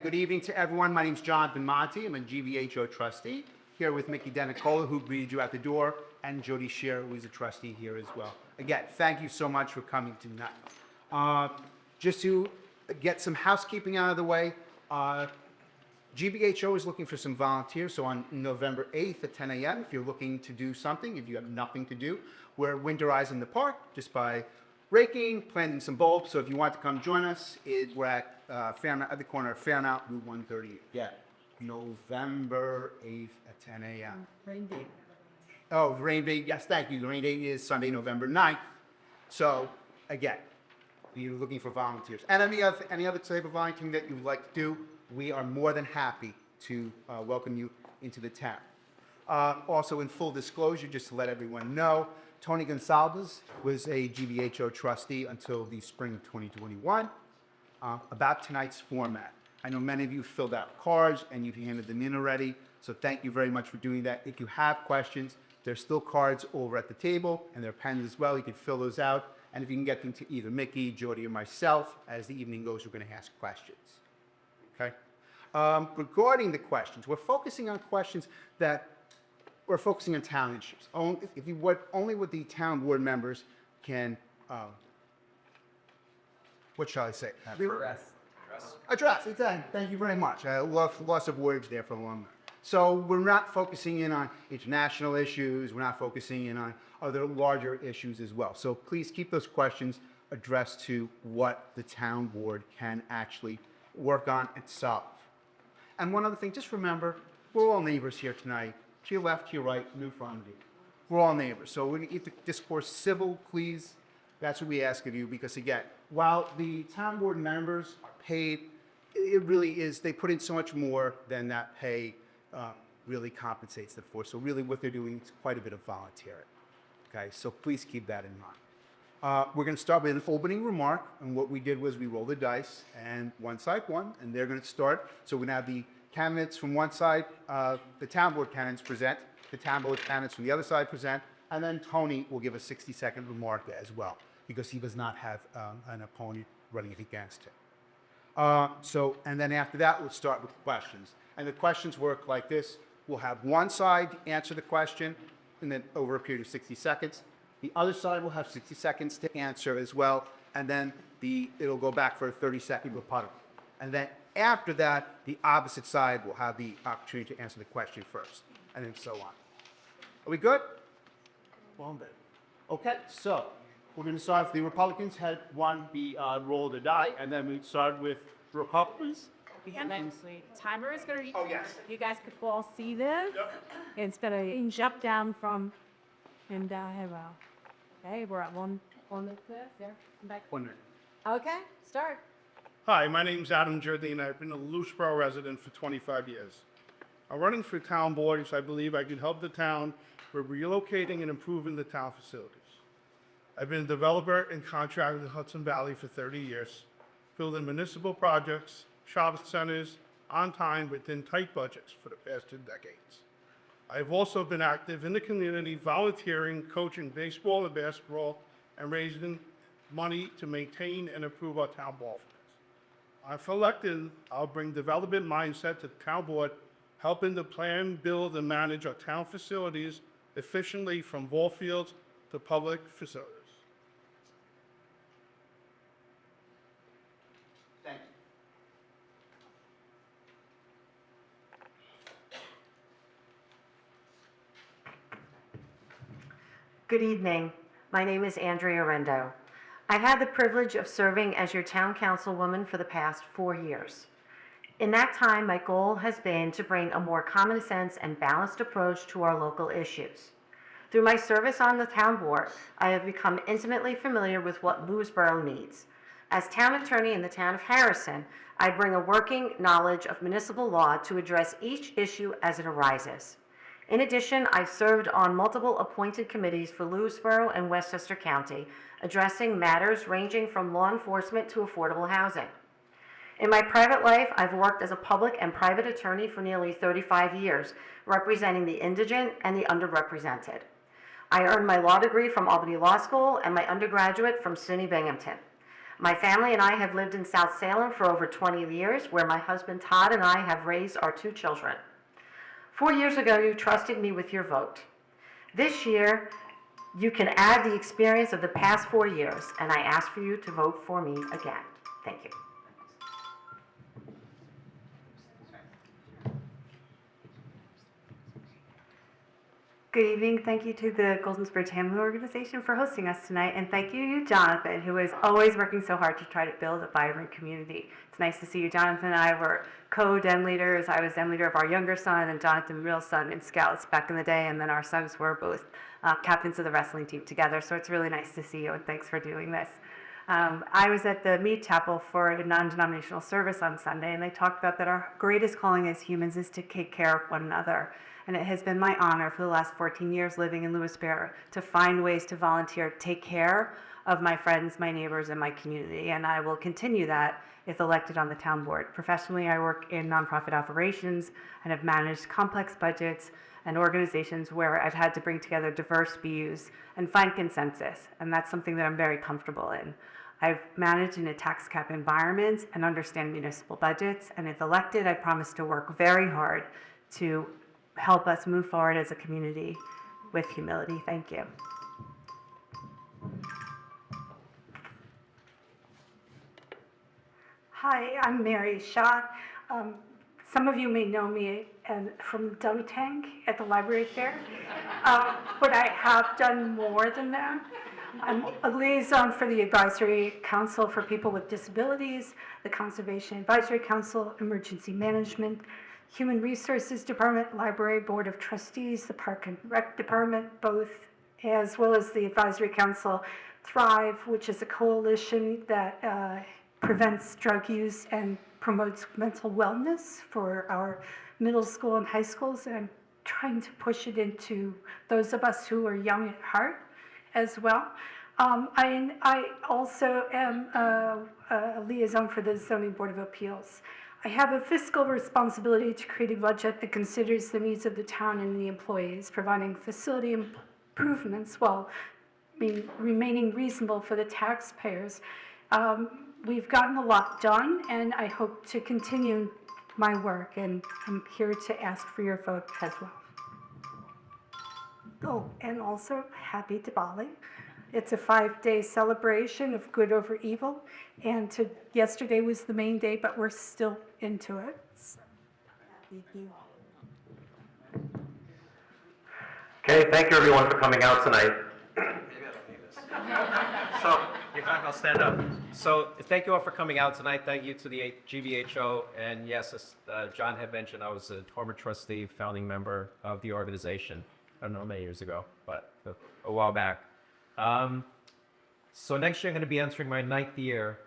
Good evening to everyone. My name is John Benmonte. I'm a GBHO trustee here with Mickey Denicola, who greeted you at the door, and Jody Shearer, who is a trustee here as well. Again, thank you so much for coming tonight. Just to get some housekeeping out of the way, GBHO is looking for some volunteers. So on November 8th at 10 a.m., if you're looking to do something, if you have nothing to do, we're winterizing the park just by raking, planting some bulbs. So if you want to come join us, we're at Fairmount, at the corner of Fairmount, Route 130. Yeah, November 8th at 10 a.m. Rain date. Oh, the rain date, yes, thank you. The rain date is Sunday, November 9th. So again, you're looking for volunteers. And any other type of volunteering that you would like to do, we are more than happy to welcome you into the town. Also, in full disclosure, just to let everyone know, Tony Gonsalves was a GBHO trustee until the spring of 2021. About tonight's format, I know many of you filled out cards and you've handed them in already, so thank you very much for doing that. If you have questions, there's still cards over at the table, and there are pens as well. You can fill those out, and if you can get them to either Mickey, Jody, or myself, as the evening goes, we're going to ask questions. Okay? Regarding the questions, we're focusing on questions that we're focusing on town issues. Only what the town board members can, what shall I say? Address, exactly. Thank you very much. I loss of words there for a long time. So we're not focusing in on international issues. We're not focusing in on other larger issues as well. So please keep those questions addressed to what the town board can actually work on and solve. And one other thing, just remember, we're all neighbors here tonight. To your left, to your right, in front of you. We're all neighbors. So we're going to keep the discourse civil, please. That's what we ask of you, because again, while the town board members are paid, it really is, they put in so much more than that pay really compensates them for. So really what they're doing is quite a bit of volunteering. Okay, so please keep that in mind. We're going to start with an opening remark, and what we did was we rolled the dice, and one side won, and they're going to start. So we're going to have the candidates from one side, the town board candidates present, the town board candidates from the other side present, and then Tony will give a 60-second remark as well, because he does not have an opponent running against him. And then after that, we'll start with questions. And the questions work like this. We'll have one side answer the question, and then over a period of 60 seconds. The other side will have 60 seconds to answer as well, and then it'll go back for a 30-second rebuttal. And then after that, the opposite side will have the opportunity to answer the question first, and then so on. Are we good? Well, then. Okay, so we're going to start with the Republicans had one be roll the die, and then we start with Republicans. And then timer is going to. Oh, yes. You guys could all see this. Yep. Instead of jump down from and have a. Okay, we're at one this there. Back. One. Okay, start. Hi, my name's Adam Jardine. I've been a Lewisboro resident for 25 years. I'm running for town board because I believe I can help the town with relocating and improving the town facilities. I've been a developer and contractor in the Hudson Valley for 30 years, building municipal projects, shopping centers, on time within tight budgets for the past 2 decades. I've also been active in the community, volunteering, coaching baseball and basketball, and raising money to maintain and improve our town ball fields. If elected, I'll bring development mindset to the town board, helping to plan, build, and manage our town facilities efficiently from ball fields to public facilities. Thank you. Good evening. My name is Andrea Rendo. I had the privilege of serving as your town councilwoman for the past 4 years. In that time, my goal has been to bring a more common sense and balanced approach to our local issues. Through my service on the town board, I have become intimately familiar with what Lewisboro needs. As town attorney in the town of Harrison, I bring a working knowledge of municipal law to address each issue as it arises. In addition, I've served on multiple appointed committees for Lewisboro and Westchester County, addressing matters ranging from law enforcement to affordable housing. In my private life, I've worked as a public and private attorney for nearly 35 years, representing the indigent and the underrepresented. I earned my law degree from Albany Law School and my undergraduate from SUNY Binghamton. My family and I have lived in South Salem for over 20 years, where my husband Todd and I have raised our 2 children. 4 years ago, you trusted me with your vote. This year, you can add the experience of the past 4 years, and I ask for you to vote for me again. Thank you. Good evening. Thank you to the Golden Hamlet organization for hosting us tonight, and thank you, Jonathan, who is always working so hard to try to build a vibrant community. It's nice to see you. Jonathan and I were co-den leaders. I was den leader of our younger son, and Jonathan, real son, in Scouts back in the day, and then our sons were both captains of the wrestling team together, so it's really nice to see you, and thanks for doing this. I was at the Mead Chapel for a non-denominational service on Sunday, and they talked about that our greatest calling as humans is to take care of one another. And it has been my honor for the last 14 years living in Lewisboro to find ways to volunteer, take care of my friends, my neighbors, and my community. And I will continue that if elected on the town board. Professionally, I work in nonprofit operations and have managed complex budgets and organizations where I've had to bring together diverse views and find consensus. And that's something that I'm very comfortable in. I've managed in a tax cap environment and understand municipal budgets. And if elected, I promise to work very hard to help us move forward as a community with humility. Thank you. Hi, I'm Mary Shaw. Some of you may know me from Dunk Tank at the library there, but I have done more than that. I'm a liaison for the Advisory Council for People with Disabilities, the Conservation Advisory Council, Emergency Management, Human Resources Department, Library Board of Trustees, the Park and Rec Department, both, as well as the Advisory Council Thrive, which is a coalition that prevents drug use and promotes mental wellness for our middle school and high schools. And I'm trying to push it into those of us who are young at heart as well. I also am a liaison for the Zoning Board of Appeals. I have a fiscal responsibility to create a budget that considers the needs of the town and the employees, providing facility improvements while remaining reasonable for the taxpayers. We've gotten a lot done, and I hope to continue my work, and I'm here to ask for your vote as well. Oh, and also, happy Diwali. It's a 5-day celebration of good over evil, and yesterday was the main day, but we're still into it. So, happy Diwali. Okay, thank you everyone for coming out tonight. So, I'll stand up. So, thank you all for coming out tonight. Thank you to the GBHO. And yes, as John had mentioned, I was a former trustee, founding member of the organization. I don't know, many years ago, but a while back. So next year I'm going to be entering my 9th year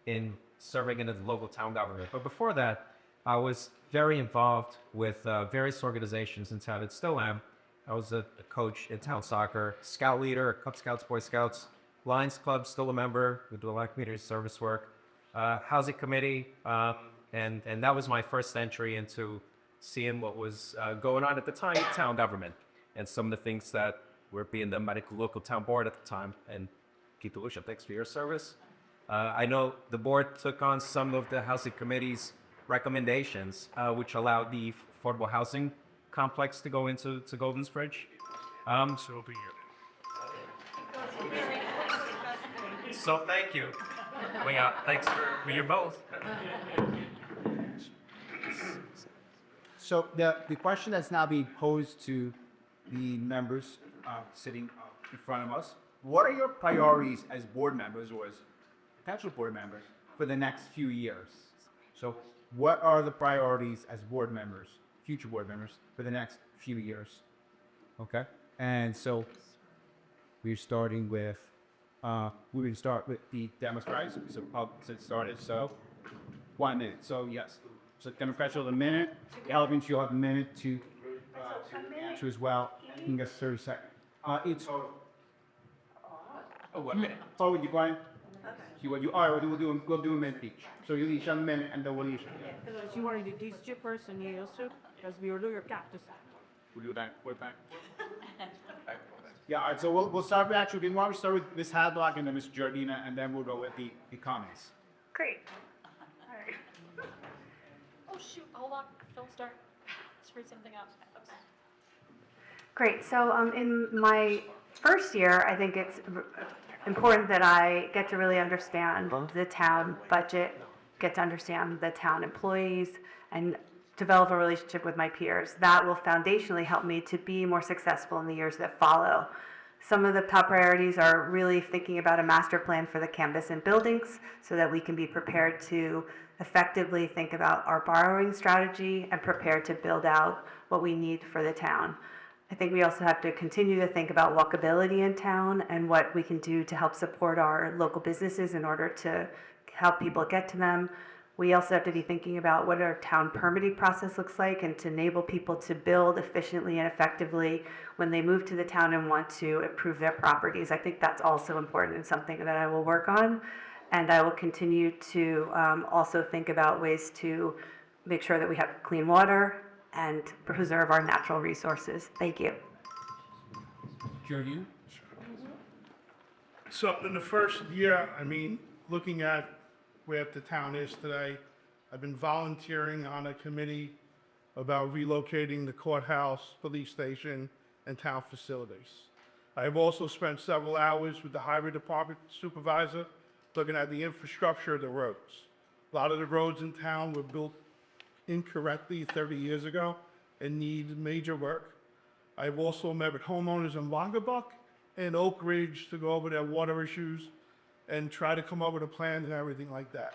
in serving in the local town government. But before that, I was very involved with various organizations in town, and still am. I was a coach in town soccer, scout leader, Cub Scouts, Boy Scouts, Lions Club, still a member. We do a lot of community service work, housing committee, and that was my first entry into seeing what was going on at the time in town government and some of the things that were being done by the local town board at the time. And Keith DeLucia, thanks for your service. I know the board took on some of the housing committee's recommendations, which allowed the affordable housing complex to go into Golden's Bridge. So be it. So thank you. Thanks for your both. So the question that's now being posed to the members sitting in front of us, what are your priorities as board members or as potential board members for the next few years? So what are the priorities as board members, future board members, for the next few years? Okay, and so we're starting with, we will start with the Democrats, so I'll get started. So 1 minute, so yes. So Democrats will have a minute, the Alabama you'll have a minute to answer as well. You can get 30 seconds. It's oh, 1 minute. So you going? Okay. You are, we'll do a minute each. So you each have a minute and then we'll each. Si voglio di dice person io so, as vi ordu your cactus. We'll do that. We're back. Yeah, all right, so we'll start with actually, why don't we start with Ms. Hadlock and then Ms. Giardina, and then we'll go with the comments. Great. All right. Oh, shoot, hold on, don't start. Let's read something else. Great. So in my first year, I think it's important that I get to really understand the town budget, get to understand the town employees, and develop a relationship with my peers. That will foundationally help me to be more successful in the years that follow. Some of the top priorities are really thinking about a master plan for the campus and buildings so that we can be prepared to effectively think about our borrowing strategy and prepared to build out what we need for the town. I think we also have to continue to think about walkability in town and what we can do to help support our local businesses in order to help people get to them. We also have to be thinking about what our town permitting process looks like and to enable people to build efficiently and effectively when they move to the town and want to improve their properties. I think that's also important and something that I will work on. And I will continue to also think about ways to make sure that we have clean water and preserve our natural resources. Thank you. Giardina? So in the first year, I mean, looking at where the town is today, I've been volunteering on a committee about relocating the courthouse, police station, and town facilities. I have also spent several hours with the highway department supervisor looking at the infrastructure of the roads. A lot of the roads in town were built incorrectly 30 years ago and need major work. I've also met with homeowners in Longabuck and Oak Ridge to go over their water issues and try to come up with a plan and everything like that.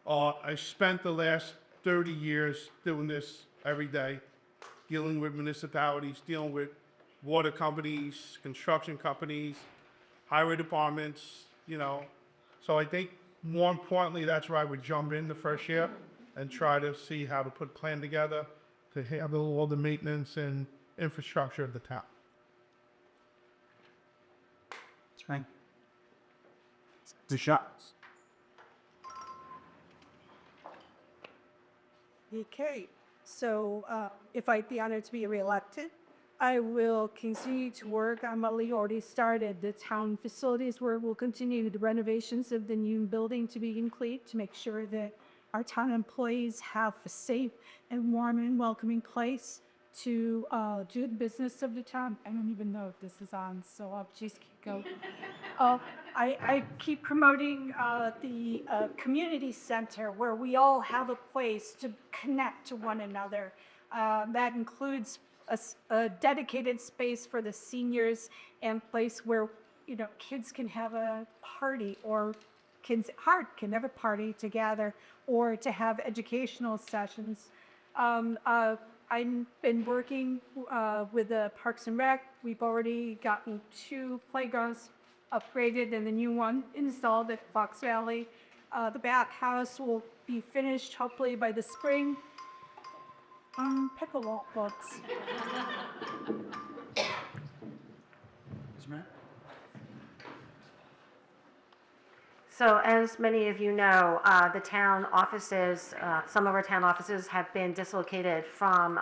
I spent the last 30 years doing this every day, dealing with municipalities, dealing with water companies, construction companies, highway departments, So I think more importantly, that's where I would jump in the first year and try to see how to put a plan together to handle all the maintenance and infrastructure of the town. Thank you. The shots. Okay, so if I'd be honored to be reelected, I will continue to work on what we already started, the town facilities, where we'll continue the renovations of the new building to be complete to make sure that our town employees have a safe and warm and welcoming place to do the business of the town. I don't even know if this is on, so I'll just keep going. I keep promoting the community center where we all have a place to connect to one another. That includes a dedicated space for the seniors and place where kids can have a party, or kids at heart can have a party to gather, or to have educational sessions. I've been working with the Parks and Rec. We've already gotten 2 playgrounds upgraded and the new one installed at Fox Valley. The back house will be finished hopefully by the spring. Pickleball books. So as many of you know, the town offices, some of our town offices have been dislocated from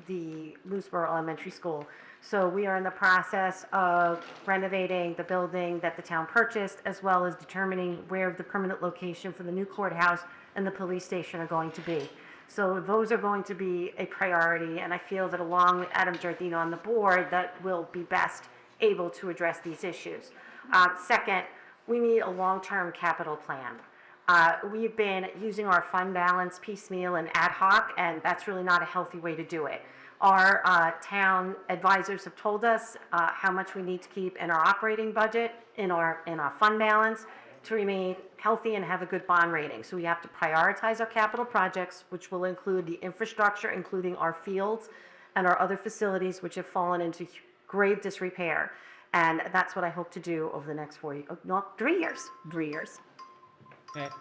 the Lewisboro Elementary School. So we are in the process of renovating the building that the town purchased, as well as determining where the permanent location for the new courthouse and the police station are going to be. So those are going to be a priority, and I feel that along with Adam Giardina on the board, that will be best able to address these issues. Second, we need a long-term capital plan. We've been using our fund balance piecemeal and ad hoc, and that's really not a healthy way to do it. Our town advisors have told us how much we need to keep in our operating budget, in our fund balance, to remain healthy and have a good bond rating. So we have to prioritize our capital projects, which will include the infrastructure, including our fields and our other facilities, which have fallen into grave disrepair. And that's what I hope to do over the next 3 years. 3 years.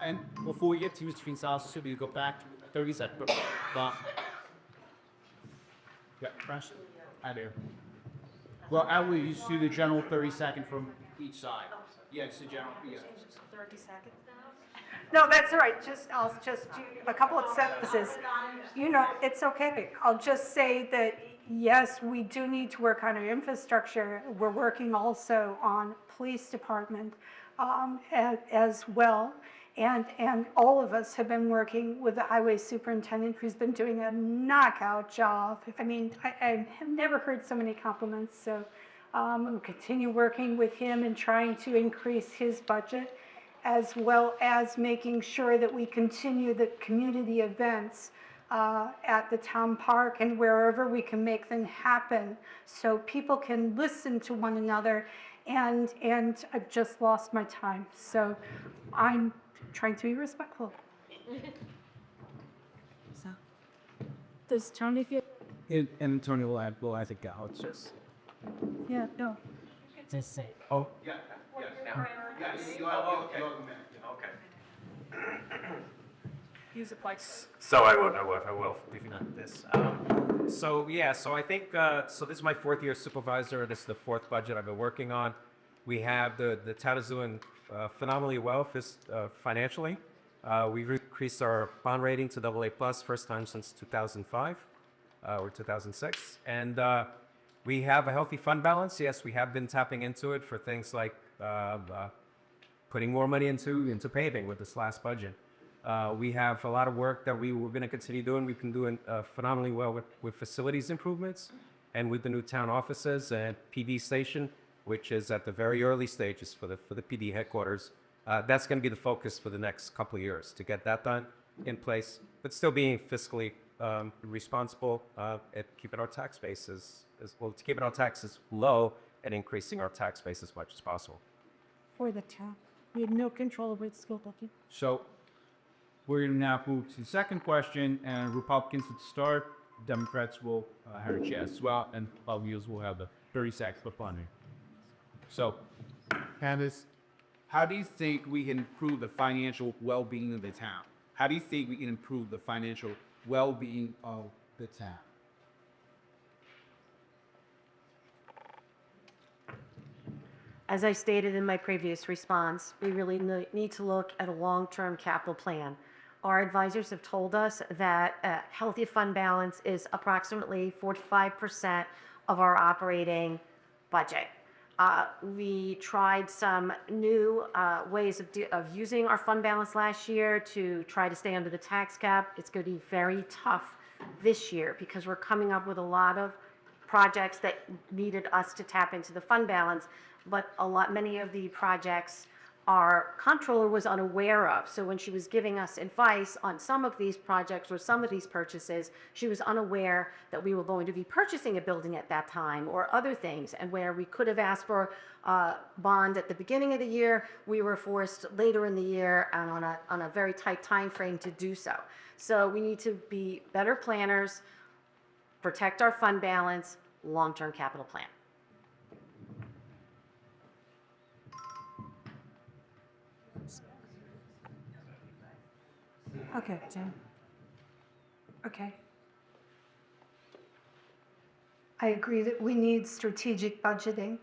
And before we get to Mr. Gonzalez, should we go back to 30 seconds? Yeah, press. I do. Well, I will use do the general 30-second from each side. Yeah, it's the general. Yeah. 30 seconds. No, that's all right. I'll just do a couple of sentences. It's okay. I'll just say that yes, we do need to work on our infrastructure. We're working also on police department as well. And all of us have been working with the highway superintendent, who's been doing a knockout job. I mean, I have never heard so many compliments, so we'll continue working with him and trying to increase his budget, as well as making sure that we continue the community events at the town park and wherever we can make them happen, so people can listen to one another. And I just lost my time, so I'm trying to be respectful. So, does Tony feel? And Tony will add the Gbho. It's just. Yeah, no. Just say. Oh. Use it twice. So I will, if not this. So I think, so this is my 4th year supervisor. This is the 4th budget I've been working on. We have, the town is doing phenomenally well financially. We've increased our bond rating to AA+, first time since 2005 or 2006. And we have a healthy fund balance. Yes, we have been tapping into it for things like putting more money into paving with this last budget. We have a lot of work that we're going to continue doing. We've been doing phenomenally well with facilities improvements and with the new town offices and PD station, which is at the very early stages for the PD headquarters. That's going to be the focus for the next couple of years, to get that done in place, but still being fiscally responsible at keeping our tax bases to keeping our taxes low and increasing our tax base as much as possible. For the town. We have no control over the school budget. So we're going to now move to the second question, and Republicans would start. Democrats will have a chance as well, and Republicans will have the 30 seconds for funding. So, Candace, how do you think we can improve the financial well-being of the town? How do you think we can improve the financial well-being of the town? As I stated in my previous response, we really need to look at a long-term capital plan. Our advisors have told us that a healthy fund balance is approximately 45% of our operating budget. We tried some new ways of using our fund balance last year to try to stay under the tax cap. It's going to be very tough this year because we're coming up with a lot of projects that needed us to tap into the fund balance, but many of the projects our comptroller was unaware of. So when she was giving us advice on some of these projects or some of these purchases, she was unaware that we were going to be purchasing a building at that time or other things. And where we could have asked for a bond at the beginning of the year, we were forced later in the year and on a very tight time frame to do so. So we need to be better planners, protect our fund balance, long-term capital plan. Okay, Tim. Okay. I agree that we need strategic budgeting.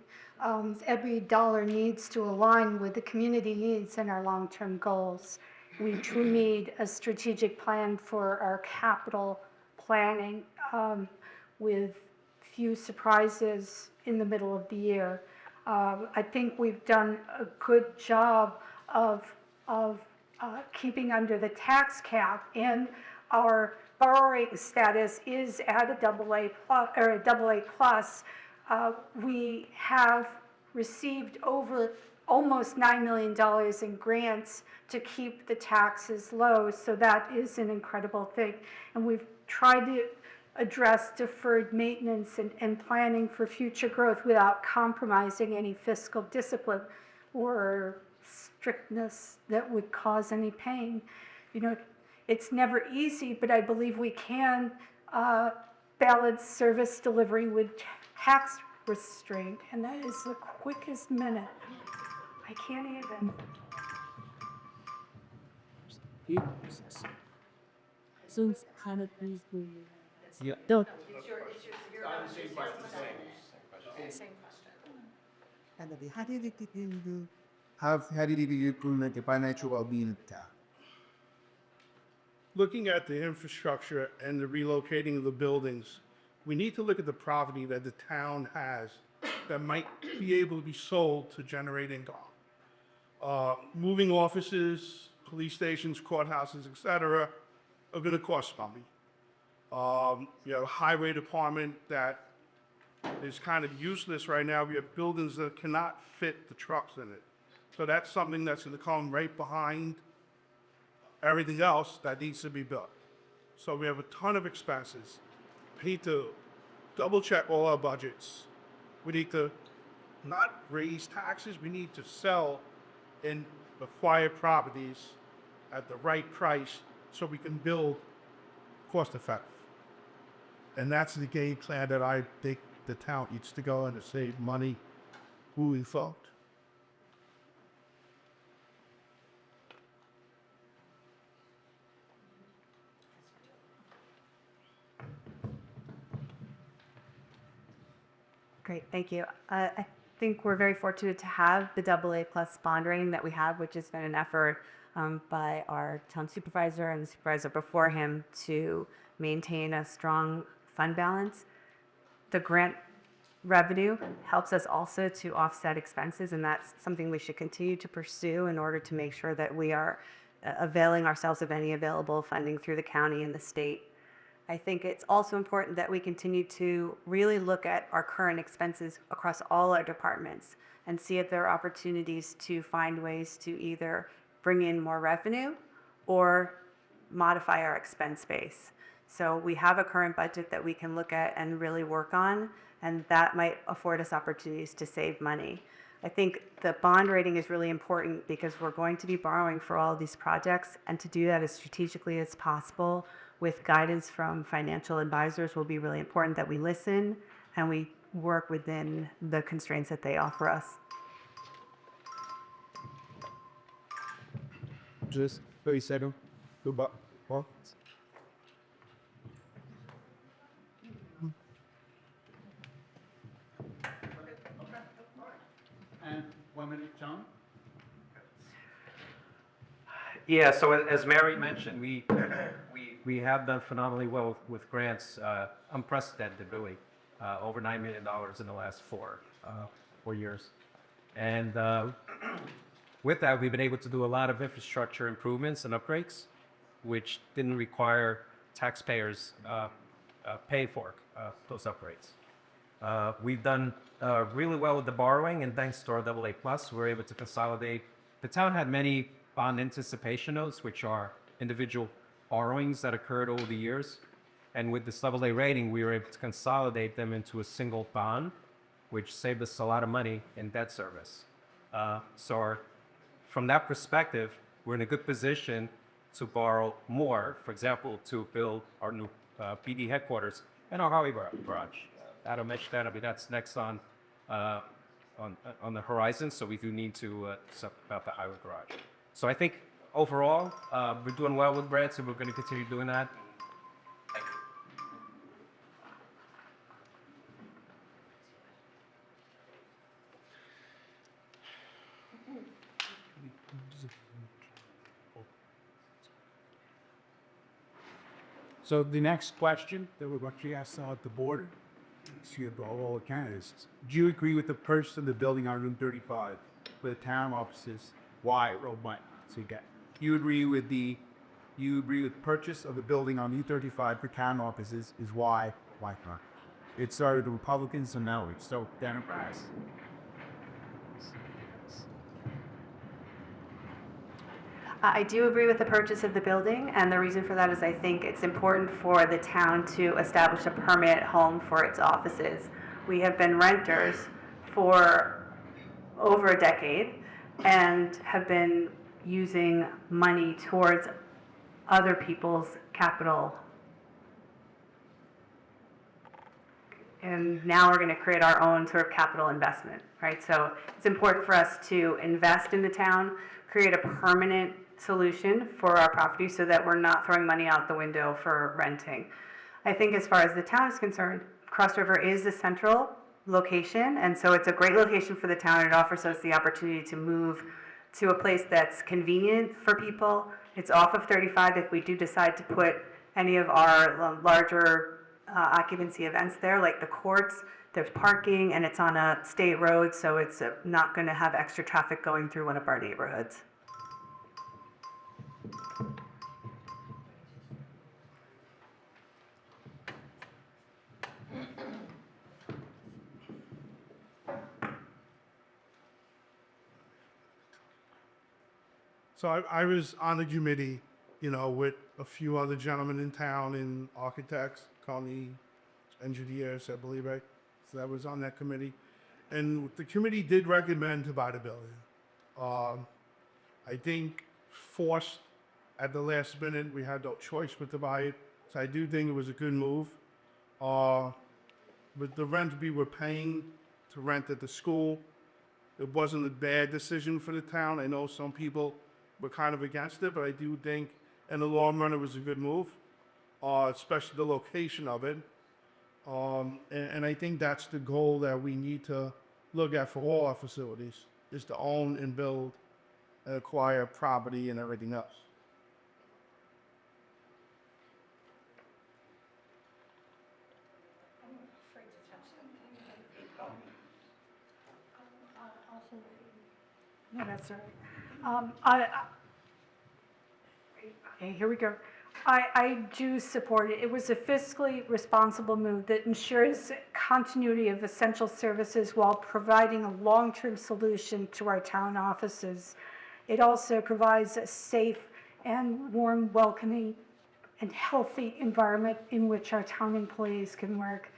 Every dollar needs to align with the community needs and our long-term goals. We do need a strategic plan for our capital planning with few surprises in the middle of the year. I think we've done a good job of keeping under the tax cap, and our borrowing status is at a AA plus. We have received over almost $9 million in grants to keep the taxes low, so that is an incredible thing. And we've tried to address deferred maintenance and planning for future growth without compromising any fiscal discipline or strictness that would cause any pain. You know, it's never easy, but I believe we can balance service delivery with tax restraint, and that is the quickest minute. I can't even. So kind of things we. Yeah. Don't. How did you improve the financial well-being of the town? Looking at the infrastructure and the relocating of the buildings, we need to look at the property that the town has that might be able to be sold to generate income. Moving offices, police stations, courthouses, et cetera, are gonna cost money. You have a highway department that is kind of useless right now. We have buildings that cannot fit the trucks in it. So that's something that's gonna come right behind everything else that needs to be built. So we have a ton of expenses. We need to double check all our budgets. We need to not raise taxes, we need to sell and acquire properties at the right price so we can build cost effective. And that's the game plan that I think the town needs to go in to save money moving forward. Great, thank you. I think we're very fortunate to have the AA plus bond rating that we have, which has been an effort by our town supervisor and the supervisor before him to maintain a strong fund balance. The grant revenue helps us also to offset expenses, and that's something we should continue to pursue in order to make sure that we are availing ourselves of any available funding through the county and the state. I think it's also important that we continue to really look at our current expenses across all our departments and see if there are opportunities to find ways to either bring in more revenue or modify our expense base. So we have a current budget that we can look at and really work on, and that might afford us opportunities to save money. I think the bond rating is really important because we're going to be borrowing for all of these projects, and to do that as strategically as possible with guidance from financial advisors will be really important, that we listen and we work within the constraints that they offer us. Just 30 seconds. Goodbye. And 1 minute, John? Yeah, so as Mary mentioned, we have done phenomenally well with grants, unprecedented really, over $9 million in the last four years. And with that, we've been able to do a lot of infrastructure improvements and upgrades, which didn't require taxpayers pay for those upgrades. We've done really well with the borrowing, and thanks to our AA+, we're able to consolidate. The town had many bond anticipation notes, which are individual borrowings that occurred over the years. And with this AA rating, we were able to consolidate them into a single bond, which saved us a lot of money in debt service. From that perspective, we're in a good position to borrow more, for example, to build our new PD headquarters and our highway garage. Adam mentioned that. I mean, that's next on the horizon, so we do need to stuff about the highway garage. So I think overall, we're doing well with grants, and we're going to continue doing that. So the next question that we're going to ask the board, see all the candidates. Do you agree with the purchase of the building on Route 35 for the town offices? Why? Roll button. So you agree with purchase of the building on Route 35 for town offices is why? Why not? It started the Republicans, and now it's so Democrats. I do agree with the purchase of the building, and the reason for that is I think it's important for the town to establish a permanent home for its offices. We have been renters for over a decade and have been using money towards other people's capital. And now we're going to create our own sort of capital investment, right? So it's important for us to invest in the town, create a permanent solution for our property so that we're not throwing money out the window for renting. I think as far as the town is concerned, Cross River is the central location, and so it's a great location for the town. It offers us the opportunity to move to a place that's convenient for people. It's off of 35 if we do decide to put any of our larger occupancy events there, like the courts. There's parking, and it's on a state road, so it's not going to have extra traffic going through one of our neighborhoods. So I was on the committee, you know, with a few other gentlemen in town and architects, county engineers, I believe, right? So that was on that committee. And the committee did recommend to buy the building. I think forced at the last minute, we had no choice but to buy it. So I do think it was a good move. With the rent we were paying to rent at the school, it wasn't a bad decision for the town. I know some people were kind of against it, but I do think in the long run it was a good move, especially the location of it. And I think that's the goal that we need to look at for all our facilities, is to own and build and acquire property and everything else. No, that's all right. Okay, here we go. I do support it. It was a fiscally responsible move that ensures continuity of essential services while providing a long-term solution to our town offices. It also provides a safe and warm, welcoming, and healthy environment in which our town employees can work.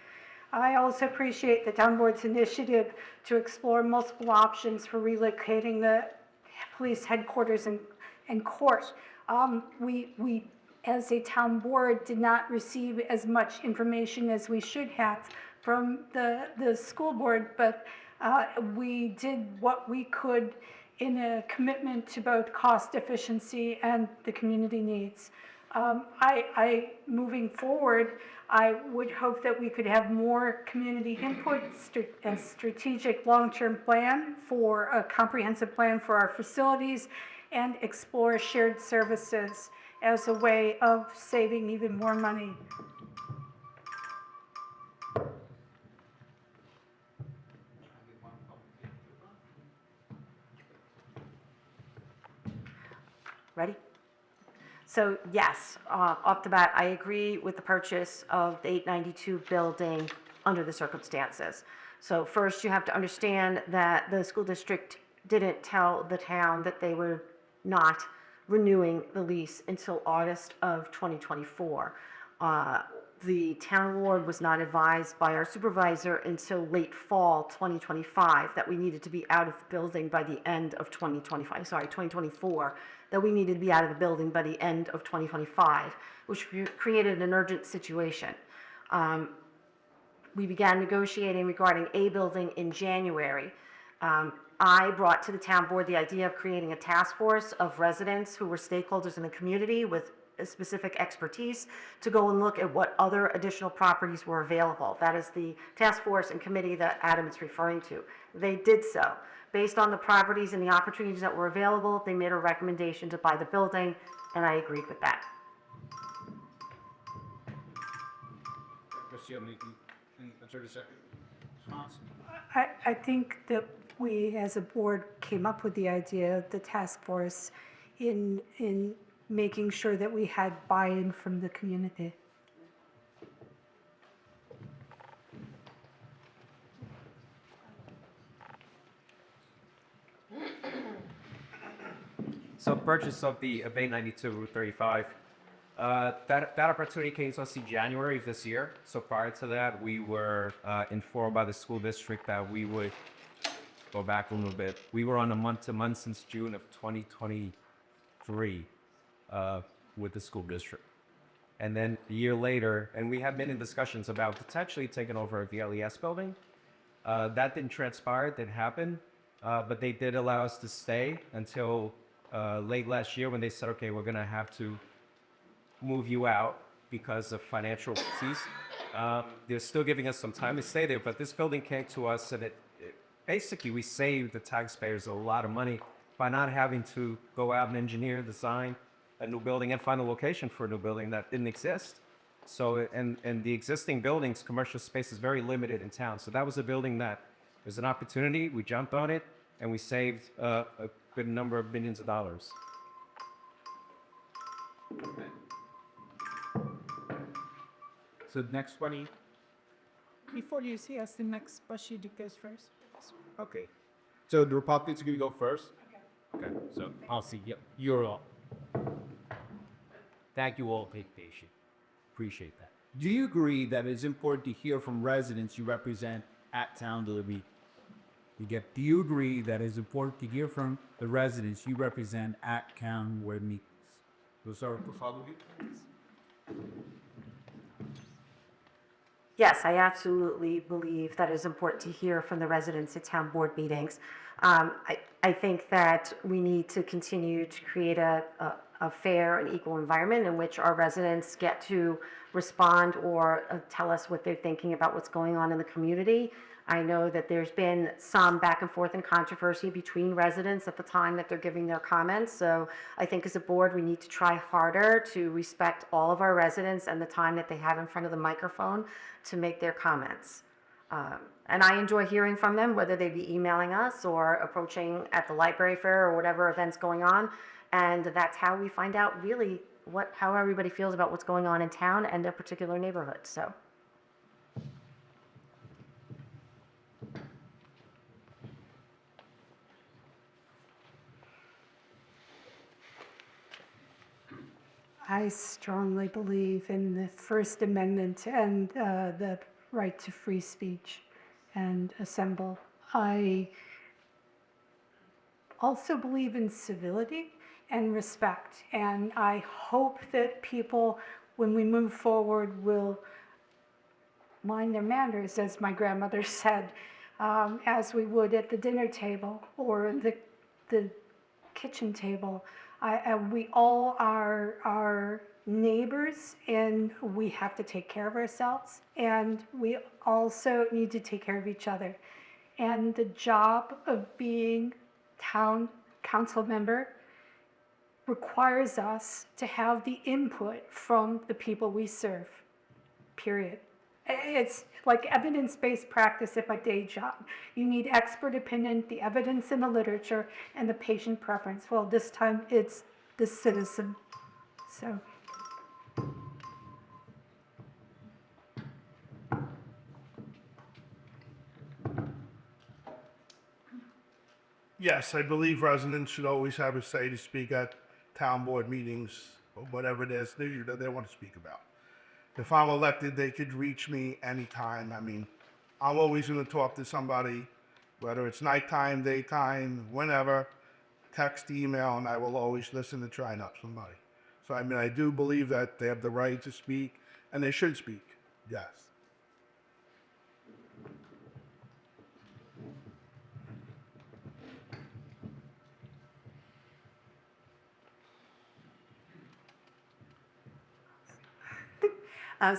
I also appreciate the town board's initiative to explore multiple options for relocating the police headquarters and court. We, as a town board, did not receive as much information as we should have from the school board, but we did what we could in a commitment to both cost efficiency and the community needs. Moving forward, I would hope that we could have more community input and strategic long-term plan for a comprehensive plan for our facilities and explore shared services as a way of saving even more money. Ready? So yes, off the bat, I agree with the purchase of the 892 building under the circumstances. So first, you have to understand that the school district didn't tell the town that they were not renewing the lease until August of 2024. The town board was not advised by our supervisor until late fall 2025 that we needed to be out of the building by the end of 2024, that we needed to be out of the building by the end of 2025, which created an urgent situation. We began negotiating regarding a building in January. I brought to the town board the idea of creating a task force of residents who were stakeholders in the community with specific expertise to go and look at what other additional properties were available. That is the task force and committee that Adam is referring to. They did so. Based on the properties and the opportunities that were available, they made a recommendation to buy the building, and I agreed with that. I think that we, as a board, came up with the idea of the task force in making sure that we had buy-in from the community. So purchase of the 892 Route 35, that opportunity came to us in January of this year. So prior to that, we were informed by the school district that we would go back a little bit. We were on a month-to-month since June of 2023 with the school district. And then a year later, and we have been in discussions about potentially taking over the LES building. That didn't transpire, didn't happen, but they did allow us to stay until late last year when they said, okay, we're gonna have to move you out because of financial fees. They're still giving us some time to stay there, but this building came to us and basically we saved the taxpayers a lot of money by not having to go out and engineer, design a new building and find a location for a new building that didn't exist. So, and the existing buildings, commercial space is very limited in town. So that was a building that there's an opportunity, we jumped on it, and we saved a good number of millions of dollars. So the next one, Before you see us, the next Bashidi goes first. okay. So the Republicans are going to go first? Okay, so I'll see. Yep, you're all. Thank you all for being patient. Appreciate that. Do you agree that it's important to hear from residents you represent at town delivery? Do you agree that it's important to hear from the residents you represent at town board meetings? We'll start with please. Yes, I absolutely believe that it's important to hear from the residents at town board meetings. I think that we need to continue to create a fair and equal environment in which our residents get to respond or tell us what they're thinking about what's going on in the community. I know that there's been some back and forth and controversy between residents at the time that they're giving their comments. So I think as a board, we need to try harder to respect all of our residents and the time that they have in front of the microphone to make their comments. And I enjoy hearing from them, whether they be emailing us or approaching at the library fair or whatever event's going on. And that's how we find out really how everybody feels about what's going on in town and their particular neighborhood. So. I strongly believe in the First Amendment and the right to free speech and assemble. I also believe in civility and respect, and I hope that people, when we move forward, will mind their manners, as my grandmother said, as we would at the dinner table or the kitchen table. We all are neighbors, and we have to take care of ourselves, and we also need to take care of each other. And the job of being town council member requires us to have the input from the people we serve, period. It's like evidence-based practice at my day job. You need expert opinion, the evidence in the literature, and the patient preference. Well, this time it's the citizen. So. Yes, I believe residents should always have a say to speak at town board meetings or whatever it is that they want to speak about. If I'm elected, they could reach me anytime. I mean, I'm always going to talk to somebody, whether it's nighttime, daytime, whenever, text, email, and I will always listen to try and help somebody. So, I mean, I do believe that they have the right to speak, and they should speak, yes.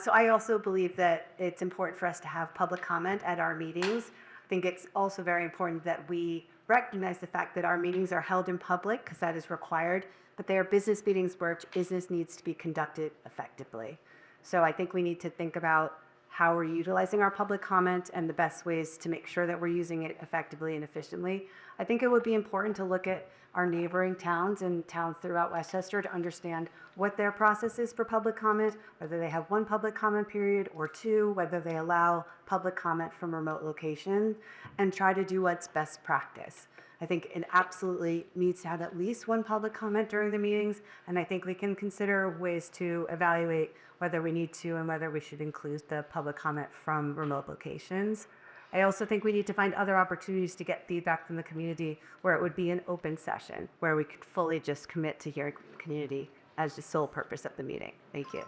So I also believe that it's important for us to have public comment at our meetings. I think it's also very important that we recognize the fact that our meetings are held in public because that is required, but they are business meetings where business needs to be conducted effectively. So I think we need to think about how we're utilizing our public comment and the best ways to make sure that we're using it effectively and efficiently. I think it would be important to look at our neighboring towns and towns throughout Westchester to understand what their process is for public comment, whether they have one public comment period or two, whether they allow public comment from remote locations, and try to do what's best practice. I think it absolutely needs to have at least one public comment during the meetings, and I think we can consider ways to evaluate whether we need to and whether we should include the public comment from remote locations. I also think we need to find other opportunities to get feedback from the community where it would be an open session, where we could fully just commit to hearing from the community as the sole purpose of the meeting. Thank you.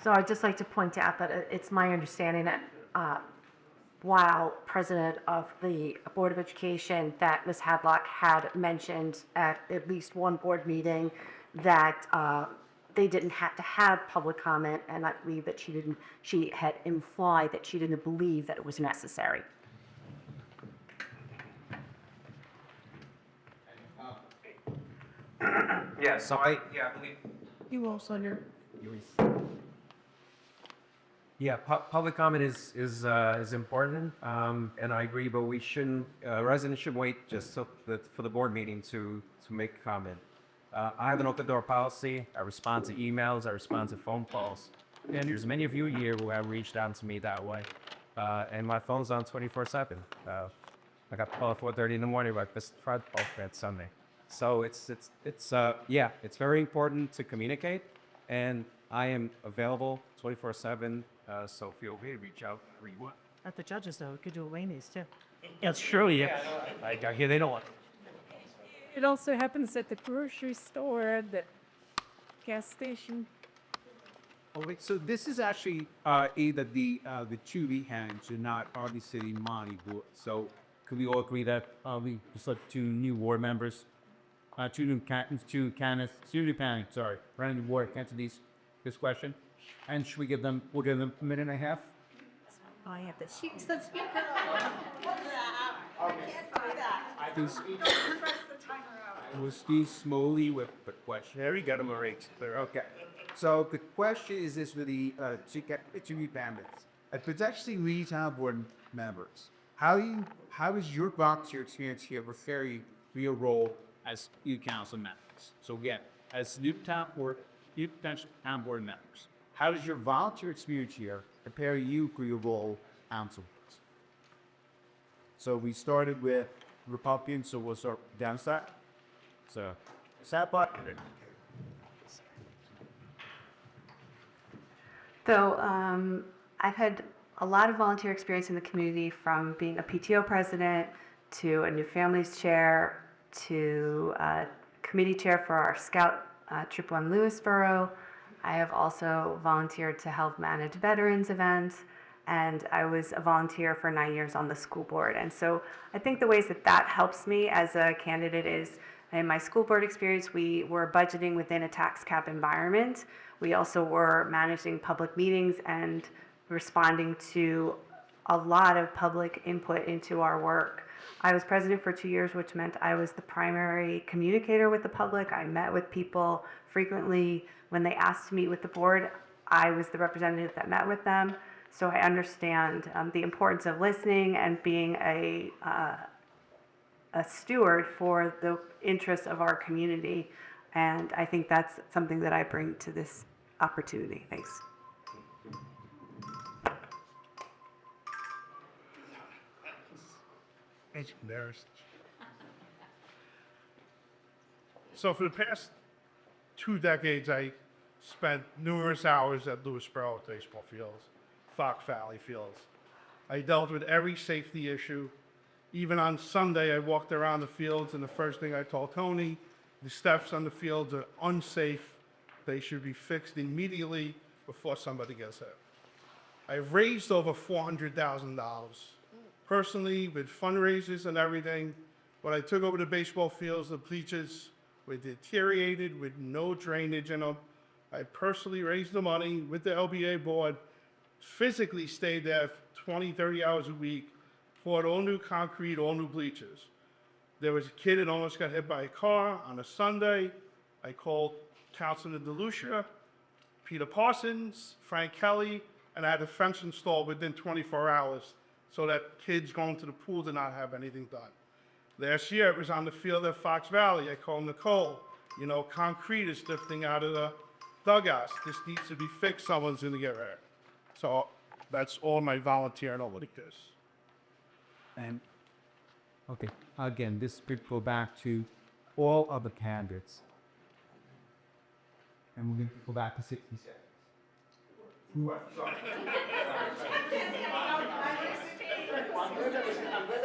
So I'd just like to point out that it's my understanding that while president of the Board of Education, that Ms. Hadlock had mentioned at least one board meeting that they didn't have to have public comment, and I believe that she had implied that she didn't believe that it was necessary. Yeah, so I believe. You also your Yeah, public comment is important, and I agree. But we shouldn't. Residents should wait just for the board meeting to make a comment. I have an open door policy. I respond to emails. I respond to phone calls. And there's many of you here who have reached out to me that way. And my phone's on 24/7. I got the call at 4:30 in the morning about this Friday, that's Sunday. So it's very important to communicate, and I am available 24/7. So feel free to reach out. at the judges though. We could do Laney's too. It's true, yeah. I hear they don't want. It also happens at the grocery store, the gas station. Oh, wait, so this is actually either the two we hands are not Harvey City Monty board. So could we all agree that we just let two new ward members, two new planning, sorry, running the ward answer this question? And should we give them? We'll give them a minute and a half. I have the sheets. I will speak slowly with the question. There we go, Marie. Okay. So the question is this for the two families. Potentially lead town board members. How is your volunteer experience here prepare you for your role as new council members? So again, as new potential town board members, how does your volunteer experience here prepare you for your role as council members? So we started with Republicans, so we'll start downside. So, side button. So I've had a lot of volunteer experience in the community, from being a PTO president to a new families chair to committee chair for our scout troop on Lewisboro. I have also volunteered to help manage veterans events, and I was a volunteer for 9 years on the school board. And so I think the ways that helps me as a candidate is, in my school board experience, we were budgeting within a tax cap environment. We also were managing public meetings and responding to a lot of public input into our work. I was president for 2 years, which meant I was the primary communicator with the public. I met with people frequently. When they asked to meet with the board, I was the representative that met with them. So I understand the importance of listening and being a steward for the interests of our community. And I think that's something that I bring to this opportunity. Thanks. It's embarrassed. So for the past 2 decades, I spent numerous hours at Lewisboro baseball fields, Fox Valley fields. I dealt with every safety issue. Even on Sunday, I walked around the fields, and the first thing I told Tony, the steps on the fields are unsafe. They should be fixed immediately before somebody gets hurt. I've raised over $400,000 personally with fundraisers and everything. When I took over the baseball fields, the bleachers were deteriorated with no drainage in them. I personally raised the money with the LBA board, physically stayed there 20, 30 hours a week, poured all new concrete, all new bleachers. There was a kid that almost got hit by a car on a Sunday. I called Councilor DeLucia, Peter Parsons, Frank Kelly, and I had a fence installed within 24 hours so that kids going to the pool did not have anything done. Last year, it was on the field at Fox Valley. I called Nicole. Concrete is drifting out of the dugouts. This needs to be fixed. Someone's going to get hurt. So that's all my volunteer and all like this. And okay, again, this could go back to all of the candidates. And we're going to go back to 60 seconds.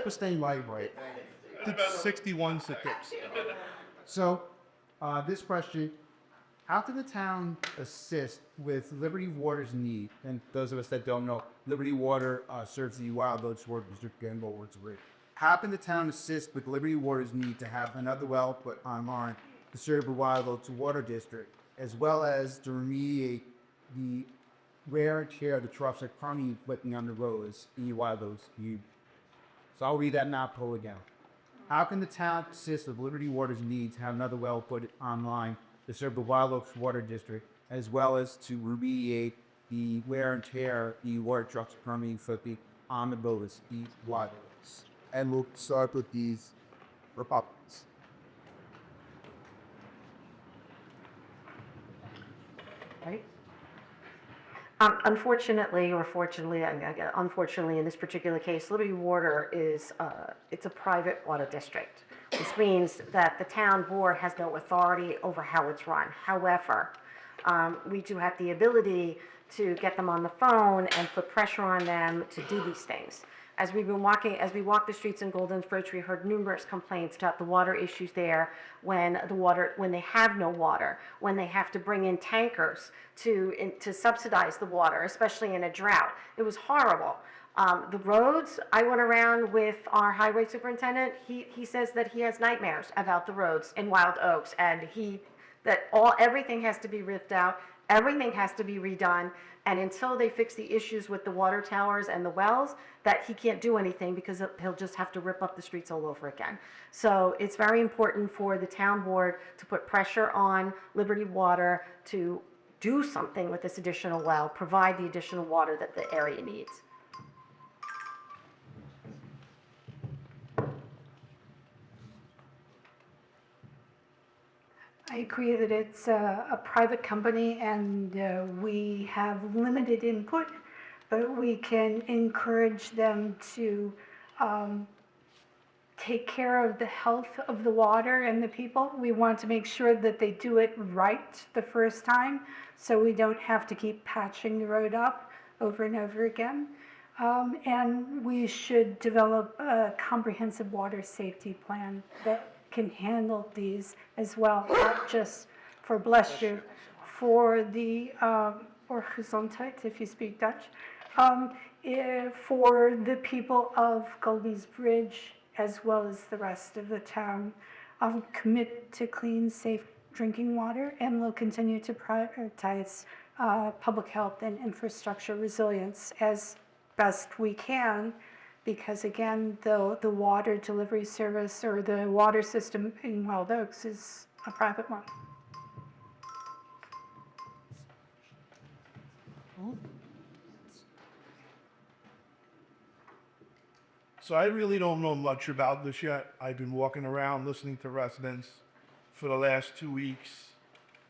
Staying library. 61 seconds. So, this question, how can the town assist with Liberty Water's need? And those of us that don't know, Liberty Water serves the Wild Oats Water District and Wards Ridge. How can the town assist with Liberty Water's need to have another well put online to serve the Wild Oats Water District, as well as to remediate the wear and tear of the troughs that are currently flipping on the roads in the Wild Oats? So I'll read that now, pull again. How can the town assist with Liberty Water's need to have another well put online to serve the Wild Oaks Water District, as well as to remediate the wear and tear the water trucks currently inflicting on the buildings, the Wild Oaks? And we'll start with these Republicans. Right? Unfortunately, or fortunately, unfortunately, in this particular case, Liberty Water is, it's a private water district. This means that the town board has no authority over how it's run. However, we do have the ability to get them on the phone and put pressure on them to do these things. As we walked the streets in Golden Bridge, we heard numerous complaints about the water issues there when they have no water, when they have to bring in tankers to subsidize the water, especially in a drought. It was horrible. The roads, I went around with our highway superintendent. He says that he has nightmares about the roads in Wild Oaks, and everything has to be ripped out, everything has to be redone, and until they fix the issues with the water towers and the wells, that he can't do anything because he'll just have to rip up the streets all over again. So it's very important for the town board to put pressure on Liberty Water to do something with this additional well, provide the additional water that the area needs. I agree that it's a private company and we have limited input, but we can encourage them to take care of the health of the water and the people. We want to make sure that they do it right the first time, so we don't have to keep patching the road up over and over again. And we should develop a comprehensive water safety plan that can handle these as well, not just for for the, or Gezondheid, if you speak Dutch, for the people of Golden's Bridge, as well as the rest of the town. I'll commit to clean, safe drinking water, and we'll continue to prioritize public health and infrastructure resilience as best we can, because again, the water delivery service or the water system in Wild Oaks is a private one. So I really don't know much about this yet. I've been walking around listening to residents for the last 2 weeks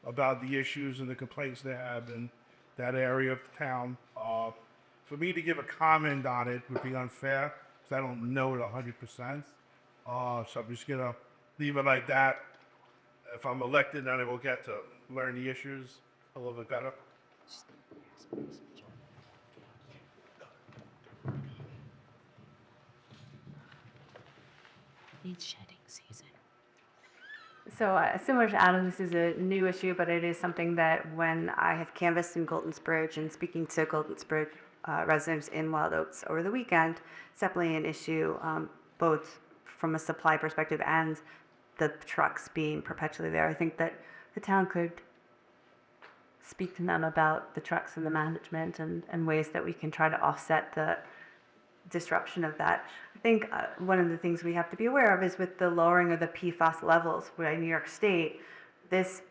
about the issues and the complaints they have in that area of town. For me to give a comment on it would be unfair because I don't know it 100%. So I'm just gonna leave it like that. If I'm elected, then I will get to learn the issues a little bit better. Shedding season. So similar to Adam, this is a new issue, but it is something that when I have canvassed in Golden's Bridge and speaking to Golden's Bridge residents in Wild Oaks over the weekend, it's definitely an issue, both from a supply perspective and the trucks being perpetually there. I think that the town could speak to them about the trucks and the management and ways that we can try to offset the disruption of that. I think one of the things we have to be aware of is with the lowering of the PFAS levels by New York State, this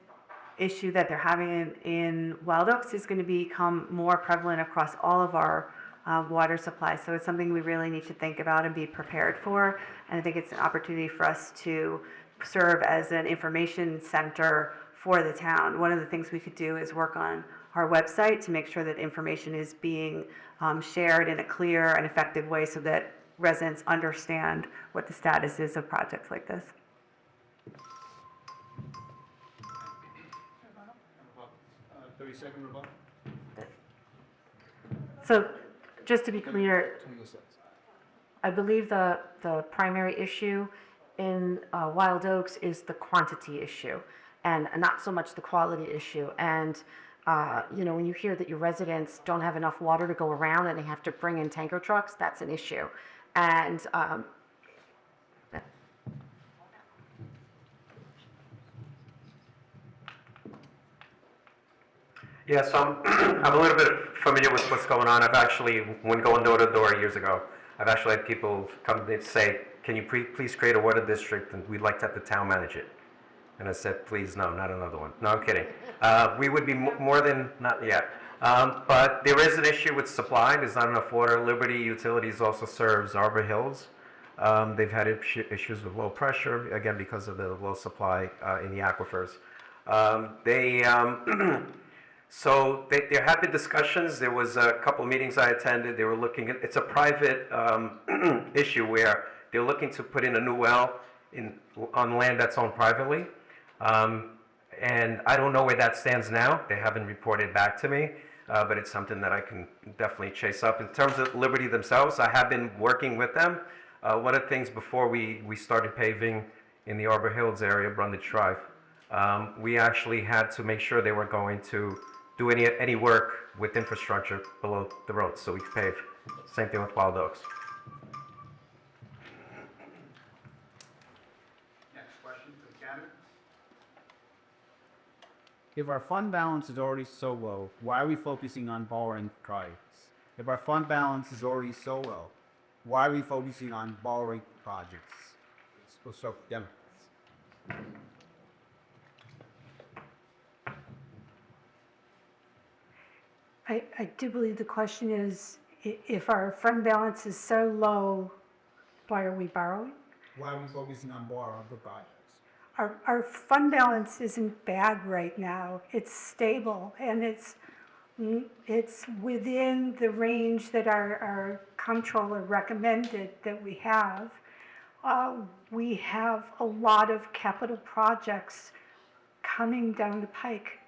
issue that they're having in Wild Oaks is going to become more prevalent across all of our water supplies. So it's something we really need to think about and be prepared for. And I think it's an opportunity for us to serve as an information center for the town. One of the things we could do is work on our website to make sure that information is being shared in a clear and effective way so that residents understand what the status is of projects like this. 30-second rebuttal. So just to be clear, I believe the primary issue in Wild Oaks is the quantity issue and not so much the quality issue. And you know, when you hear that your residents don't have enough water to go around and they have to bring in tanker trucks, that's an issue. And Yeah, so I'm a little bit familiar with what's going on. I've actually, when going door to door years ago, I've actually had people come and say, can you please create a water district, and we'd like to have the town manage it? And I said, please, no, not another one. No, I'm kidding. We would be more than, not yet. But there is an issue with supply. There's not enough water. Liberty Utilities also serves Arbor Hills. They've had issues with low pressure, again, because of the low supply in the aquifers. So there have been discussions. There was a couple of meetings I attended. They were looking at, it's a private issue where they're looking to put in a new well on land that's owned privately. And I don't know where that stands now. They haven't reported back to me, but it's something that I can definitely chase up. In terms of Liberty themselves, I have been working with them. One of the things before we started paving in the Arbor Hills area, Brundage Drive, we actually had to make sure they weren't going to do any work with infrastructure below the road, so we could pave. Same thing with Wild Oaks. Next question for the cabinet. If our fund balance is already so low, why are we focusing on borrowing projects? If our fund balance is already so low, why are we focusing on borrowing projects? So, Democrats. I do believe the question is, if our fund balance is so low, why are we borrowing? Why are we focusing on borrowing the projects? Our fund balance isn't bad right now. It's stable, and it's within the range that our comptroller recommended that we have. We have a lot of capital projects coming down the pike,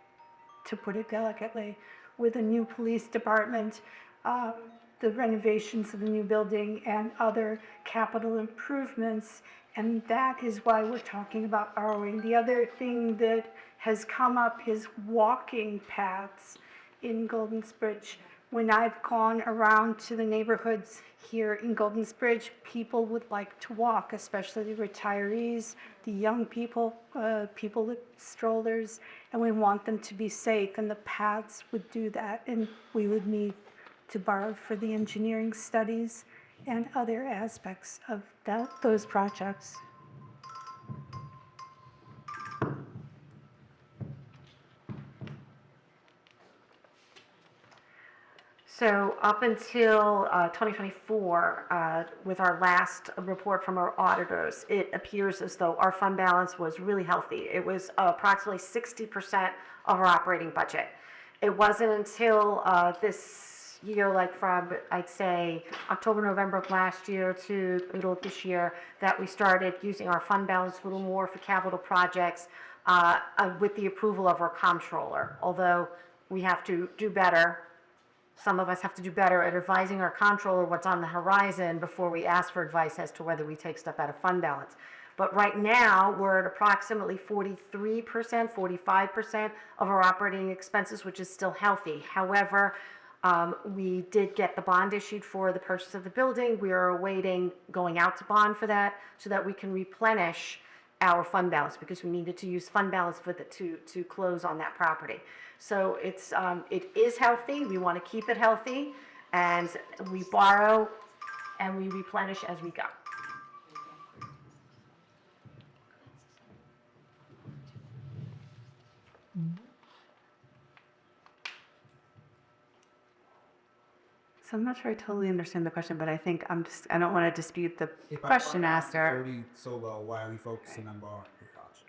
to put it delicately, with a new police department, the renovations of the new building, and other capital improvements. And that is why we're talking about borrowing. The other thing that has come up is walking paths in Bridge. When I've gone around to the neighborhoods here in Bridge, people would like to walk, especially the retirees, the young people, people with strollers, and we want them to be safe, and the paths would do that, and we would need to borrow for the engineering studies and other aspects of those projects. So up until 2024, with our last report from our auditors, it appears as though our fund balance was really healthy. It was approximately 60% of our operating budget. It wasn't until this year, like from, I'd say, October, November of last year to middle of this year, that we started using our fund balance a little more for capital projects with the approval of our comptroller. Although we have to do better. Some of us have to do better at advising our comptroller what's on the horizon before we ask for advice as to whether we take stuff out of fund balance. But right now, we're at approximately 43%, 45% of our operating expenses, which is still healthy. However, we did get the bond issued for the purchase of the building. We are awaiting going out to bond for that so that we can replenish our fund balance, because we needed to use fund balance for to close on that property. So it is healthy. We want to keep it healthy, and we borrow and we replenish as we go. So I'm not sure I totally understand the question, but I think I don't want to dispute the question asked. Already so low, why are we focusing on borrowing the projects?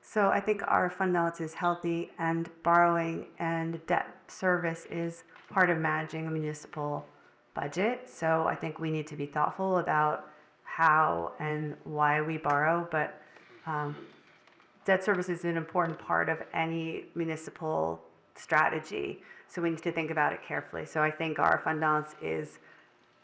So I think our fund balance is healthy, and borrowing and debt service is part of managing a municipal budget. So I think we need to be thoughtful about how and why we borrow, but debt service is an important part of any municipal strategy. So we need to think about it carefully. So I think our fund balance is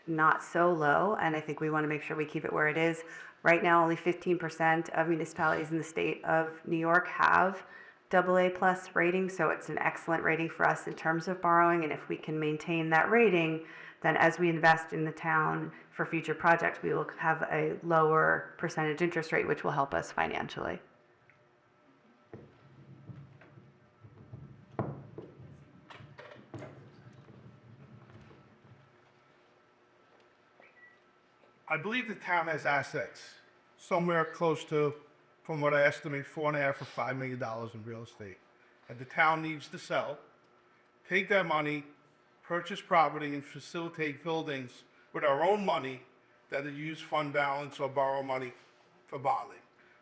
not so low, and I think we want to make sure we keep it where it is. Right now, only 15% of municipalities in the state of New York have AA+ rating, so it's an excellent rating for us in terms of borrowing. And if we can maintain that rating, then as we invest in the town for future projects, we will have a lower percentage interest rate, which will help us financially. I believe the town has assets somewhere close to, from what I estimate, $4.5 or $5 million in real estate. And the town needs to sell, take that money, purchase property, and facilitate buildings with our own money that are used fund balance or borrow money for bonding.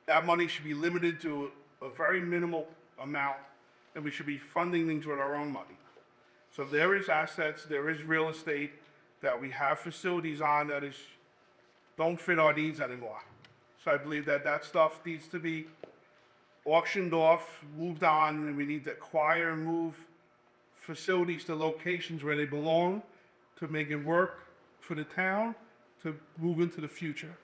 That money should be limited to a very minimal amount, and we should be funding things with our own money. So there is assets, there is real estate that we have facilities on that don't fit our needs anymore. So I believe that that stuff needs to be auctioned off, moved on, and we need to acquire and move facilities to locations where they belong to make it work for the town to move into the future.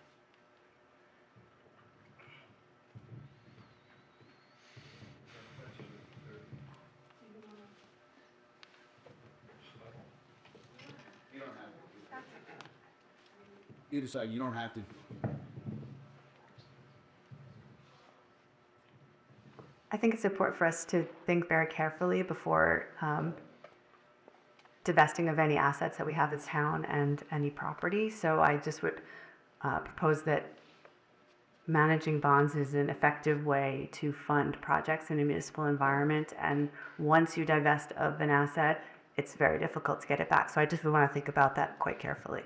You decide, you don't have to. I think it's important for us to think very carefully before divesting of any assets that we have as town and any property. So I just would propose that managing bonds is an effective way to fund projects in a municipal environment. And once you divest of an asset, it's very difficult to get it back. So I just want to think about that quite carefully.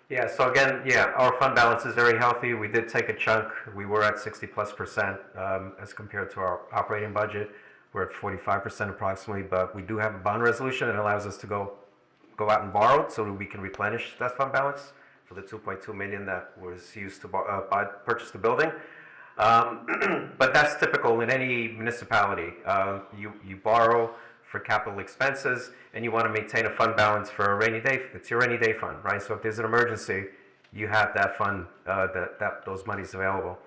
Yeah, so again, yeah, our fund balance is very healthy. We did take a chunk. We were at 60+% as compared to our operating budget. We're at 45% approximately, but we do have a bond resolution that allows us to go out and borrow so that we can replenish that fund balance for the $2.2 million that was used to purchase the building. But that's typical in any municipality. You borrow for capital expenses, and you want to maintain a fund balance for a rainy day. It's your rainy day fund, right? So if there's an emergency, you have that fund, those monies available.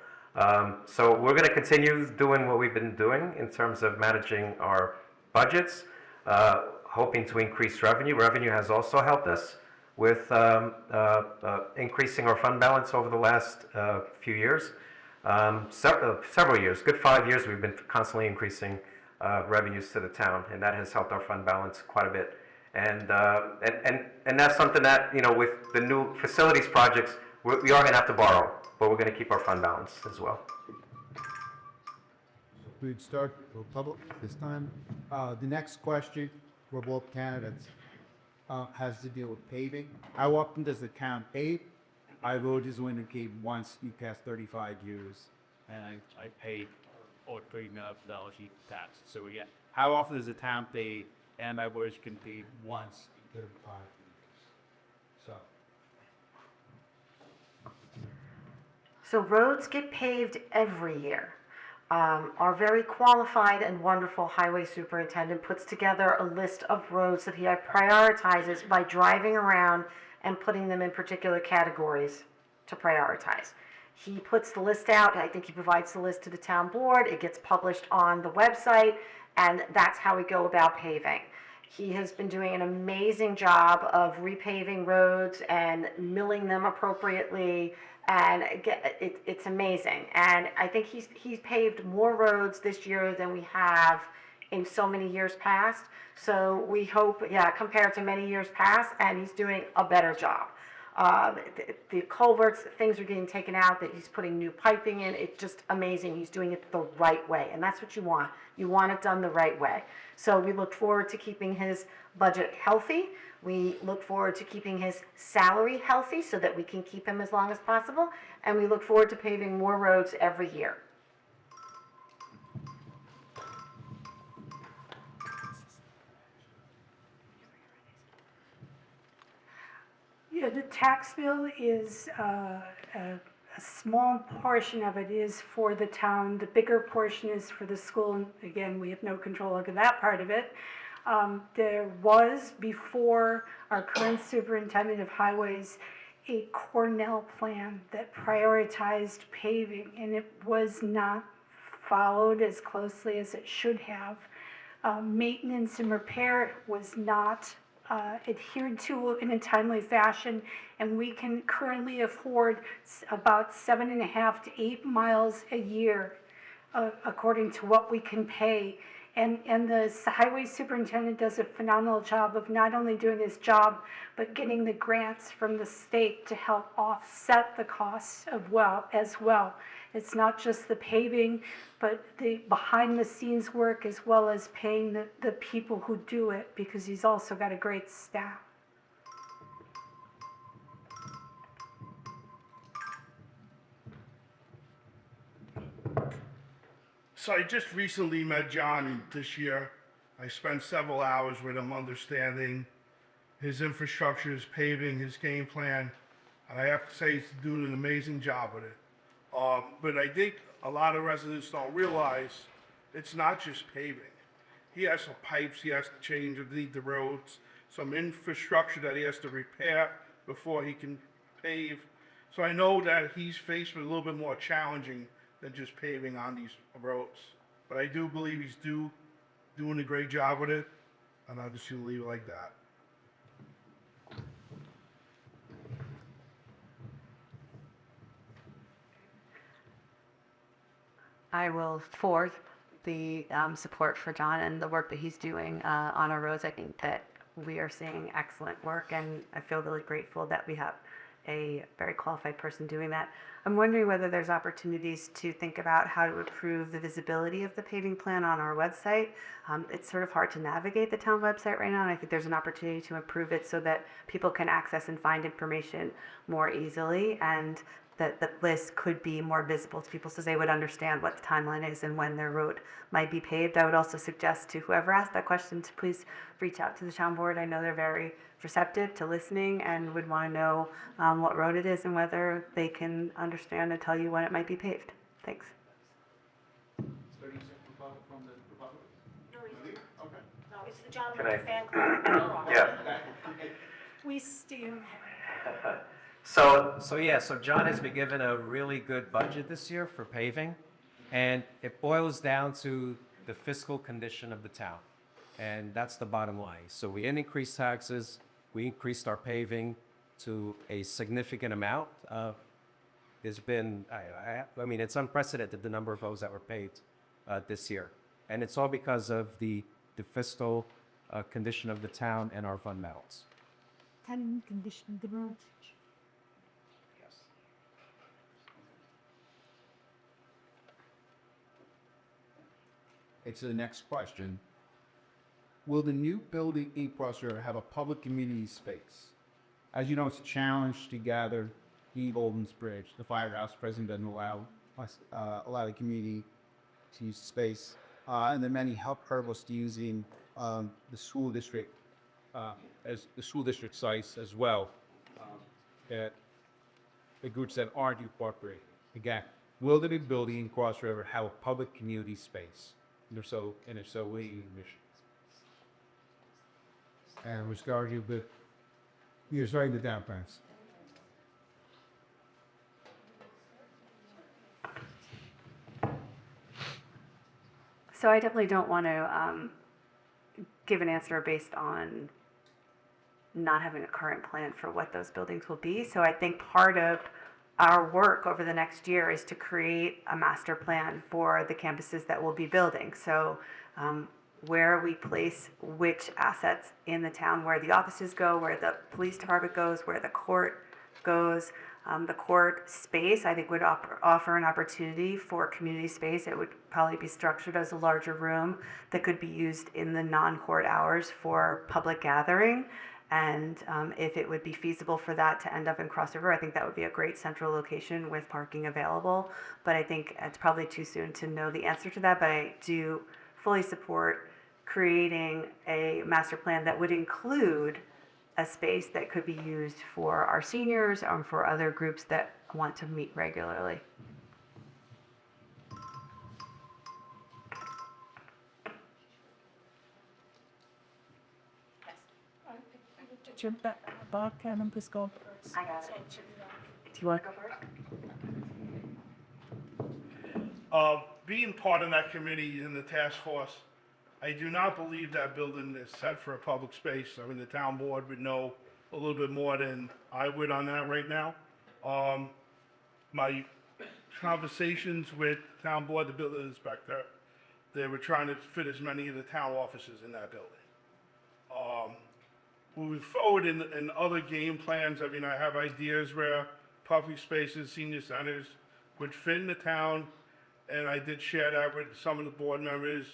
So we're going to continue doing what we've been doing in terms of managing our budgets, hoping to increase revenue. Revenue has also helped us with increasing our fund balance over the last few years. Several years, good 5 years, we've been constantly increasing revenues to the town, and that has helped our fund balance quite a bit. And that's something that, you know, with the new facilities projects, we are going to have to borrow, but we're going to keep our fund balance as well. We'd start with public this time. The next question for both candidates has to deal with paving. How often does the town pave? I voted as winner came once you past 35 years. And I paid over $3 million each tax. So yeah, how often does the town pay? And my words can pay once. 35 years. So roads get paved every year. Our very qualified and wonderful highway superintendent puts together a list of roads that he prioritizes by driving around and putting them in particular categories to prioritize. He puts the list out. I think he provides the list to the town board. It gets published on the website, and that's how we go about paving. He has been doing an amazing job of repaving roads and milling them appropriately, and it's amazing. And I think he's paved more roads this year than we have in so many years past. So we hope, yeah, compared to many years past, and he's doing a better job. The culverts, things are getting taken out, that he's putting new piping in. It's just amazing. He's doing it the right way, and that's what you want. You want it done the right way. So we look forward to keeping his budget healthy. We look forward to keeping his salary healthy so that we can keep him as long as possible. And we look forward to paving more roads every year. Yeah, the tax bill is a small portion of it is for the town. The bigger portion is for the school. And again, we have no control over that part of it. There was, before our current superintendent of highways, a Cornell plan that prioritized paving, and it was not followed as closely as it should have. Maintenance and repair was not adhered to in a timely fashion, and we can currently afford about 7.5 to 8 miles a year, according to what we can pay. And the highway superintendent does a phenomenal job of not only doing his job, but getting the grants from the state to help offset the costs as well. It's not just the paving, but the behind-the-scenes work as well as paying the people who do it, because he's also got a great staff. So I just recently met John this year. I spent several hours with him understanding his infrastructure, his paving, his game plan. And I have to say he's doing an amazing job with it. But I think a lot of residents don't realize it's not just paving. He has some pipes he has to change underneath the roads, some infrastructure that he has to repair before he can pave. So I know that he's faced with a little bit more challenging than just paving on these roads. But I do believe he's doing a great job with it, and I'll just leave it like that. I will forward the support for John and the work that he's doing on our roads. I think that we are seeing excellent work, and I feel really grateful that we have a very qualified person doing that. I'm wondering whether there's opportunities to think about how to improve the visibility of the paving plan on our website. It's sort of hard to navigate the town website right now, and I think there's an opportunity to improve it so that people can access and find information more easily, and that the list could be more visible to people so they would understand what the timeline is and when their road might be paved. I would also suggest to whoever asked that question to please reach out to the town board. I know they're very receptive to listening and would want to know what road it is and whether they can understand and tell you when it might be paved. Thanks. It's the John Can I- fan club. Yeah. We steal. So, So John has been given a really good budget this year for paving, and it boils down to the fiscal condition of the town. And that's the bottom line. So we didn't increase taxes, we increased our paving to a significant amount. There's been, I mean, it's unprecedented, the number of those that were paid this year. And it's all because of the fiscal condition of the town and our fund balance. Can condition the road. Okay, so the next question. Will the new building in Cross River have a public community space? As you know, it's a challenge to gather the Golden's Bridge. The firehouse president doesn't allow us, allow the community to use space. And then many help herbalists using the school district as the school district sites as well. At the groups that aren't incorporated. Again, will the new building in Cross River have a public community space? And if so, what do you envision? And we start you with, you're writing it down, Prince. So I definitely don't want to give an answer based on not having a current plan for what those buildings will be. So I think part of our work over the next year is to create a master plan for the campuses that we'll be building. So where we place which assets in the town, where the offices go, where the police department goes, where the court goes. The court space, I think, would offer an opportunity for community space. It would probably be structured as a larger room that could be used in the non-court hours for public gathering. And if it would be feasible for that to end up in Cross River, I think that would be a great central location with parking available. But I think it's probably too soon to know the answer to that. But I do fully support creating a master plan that would include a space that could be used for our seniors or for other groups that want to meet regularly. Back and please go. I got it. Do you want to go first? Being part of that committee in the task force, I do not believe that building is set for a public space. I mean, the town board would know a little bit more than I would on that right now. My conversations with town board, the building inspector, they were trying to fit as many of the town offices in that building. Moving forward in other game plans, I mean, I have ideas where public spaces, senior centers would fit in the town, and I did share that with some of the board members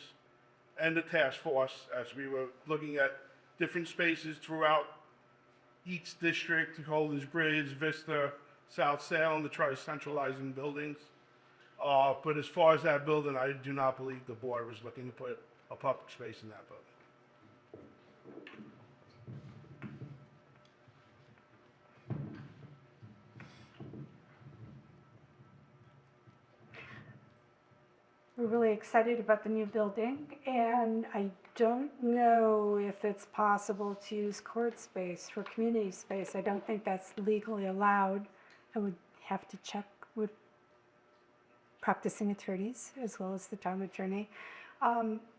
and the task force as we were looking at different spaces throughout each district, Holden's Bridge, Vista, South Salem, to try to centralize in buildings. But as far as that building, I do not believe the board was looking to put a public space in that building. We're really excited about the new building, and I don't know if it's possible to use court space for community space. I don't think that's legally allowed. I would have to check with practicing attorneys as well as the town attorney.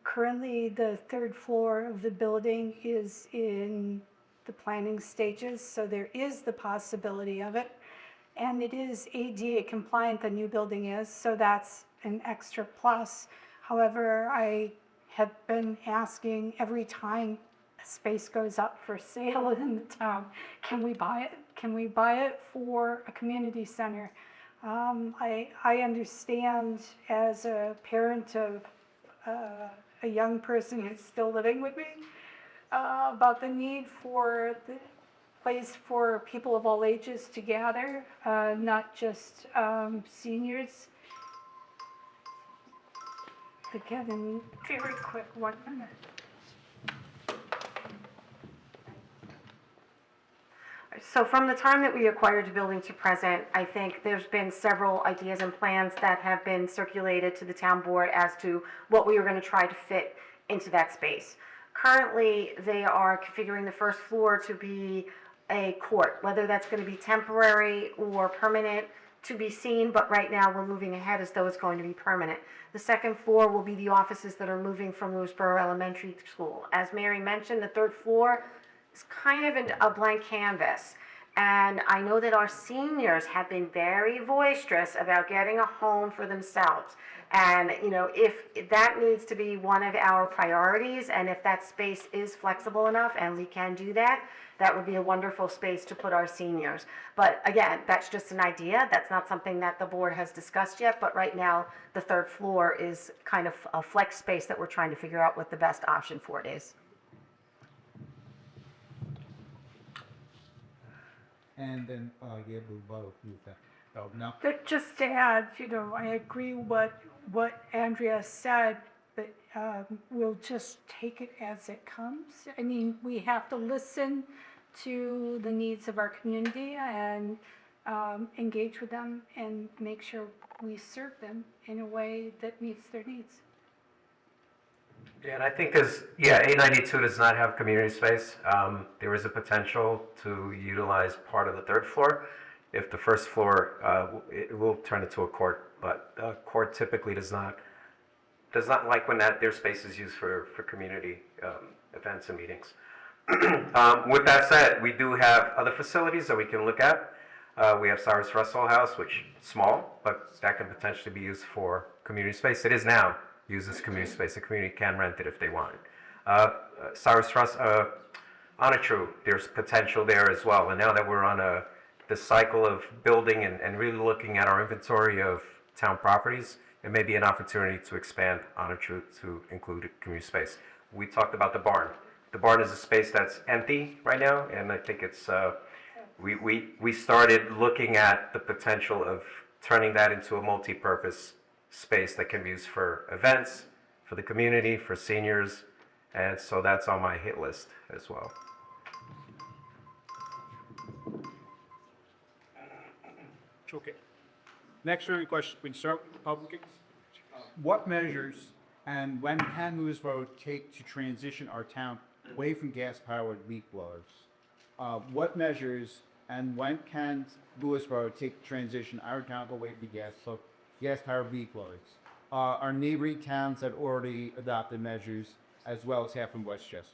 Currently, the third floor of the building is in the planning stages, so there is the possibility of it. And it is ADA compliant, the new building is, so that's an extra plus. However, I have been asking every time a space goes up for sale in the town, can we buy it? Can we buy it for a community center? I understand as a parent of a young person who's still living with me about the need for the place for people of all ages to gather, not just seniors. Again, very quick, 1 minute. So from the time that we acquired the building to present, I think there's been several ideas and plans that have been circulated to the town board as to what we were going to try to fit into that space. Currently, they are configuring the first floor to be a court, whether that's going to be temporary or permanent to be seen, but right now we're moving ahead as though it's going to be permanent. The second floor will be the offices that are moving from Lewisboro Elementary School. As Mary mentioned, the third floor is kind of a blank canvas. And I know that our seniors have been very boisterous about getting a home for themselves. And, you know, if that needs to be one of our priorities, and if that space is flexible enough and we can do that, that would be a wonderful space to put our seniors. But again, that's just an idea. That's not something that the board has discussed yet, but right now, the third floor is kind of a flex space that we're trying to figure out what the best option for it is. And then, Gbho, that. Oh, no? But just to add, you know, I agree what Andrea said, but we'll just take it as it comes. I mean, we have to listen to the needs of our community and engage with them and make sure we serve them in a way that meets their needs. Yeah, and I think A92 does not have community space. There is a potential to utilize part of the third floor. If the first floor, it will turn into a court, but the court typically does not like when their space is used for community events and meetings. With that said, we do have other facilities that we can look at. We have Cyrus Russell House, which is small, but that can potentially be used for community space. It is now used as community space. The community can rent it if they want it. Cyrus Russell, Onatru, there's potential there as well. And now that we're on the cycle of building and really looking at our inventory of town properties, it may be an opportunity to expand Onatru to include community space. We talked about the barn. The barn is a space that's empty right now, and I think it's, we started looking at the potential of turning that into a multi-purpose space that can be used for events, for the community, for seniors, and so that's on my hit list as well. Okay. Next question, we start with Republicans. What measures and when can Lewisboro take to transition our town away from gas-powered leaf blowers? What measures and when can Lewisboro take to transition our town away from gas-powered leaf blowers? Our neighboring towns have already adopted measures as well as half in Westchester.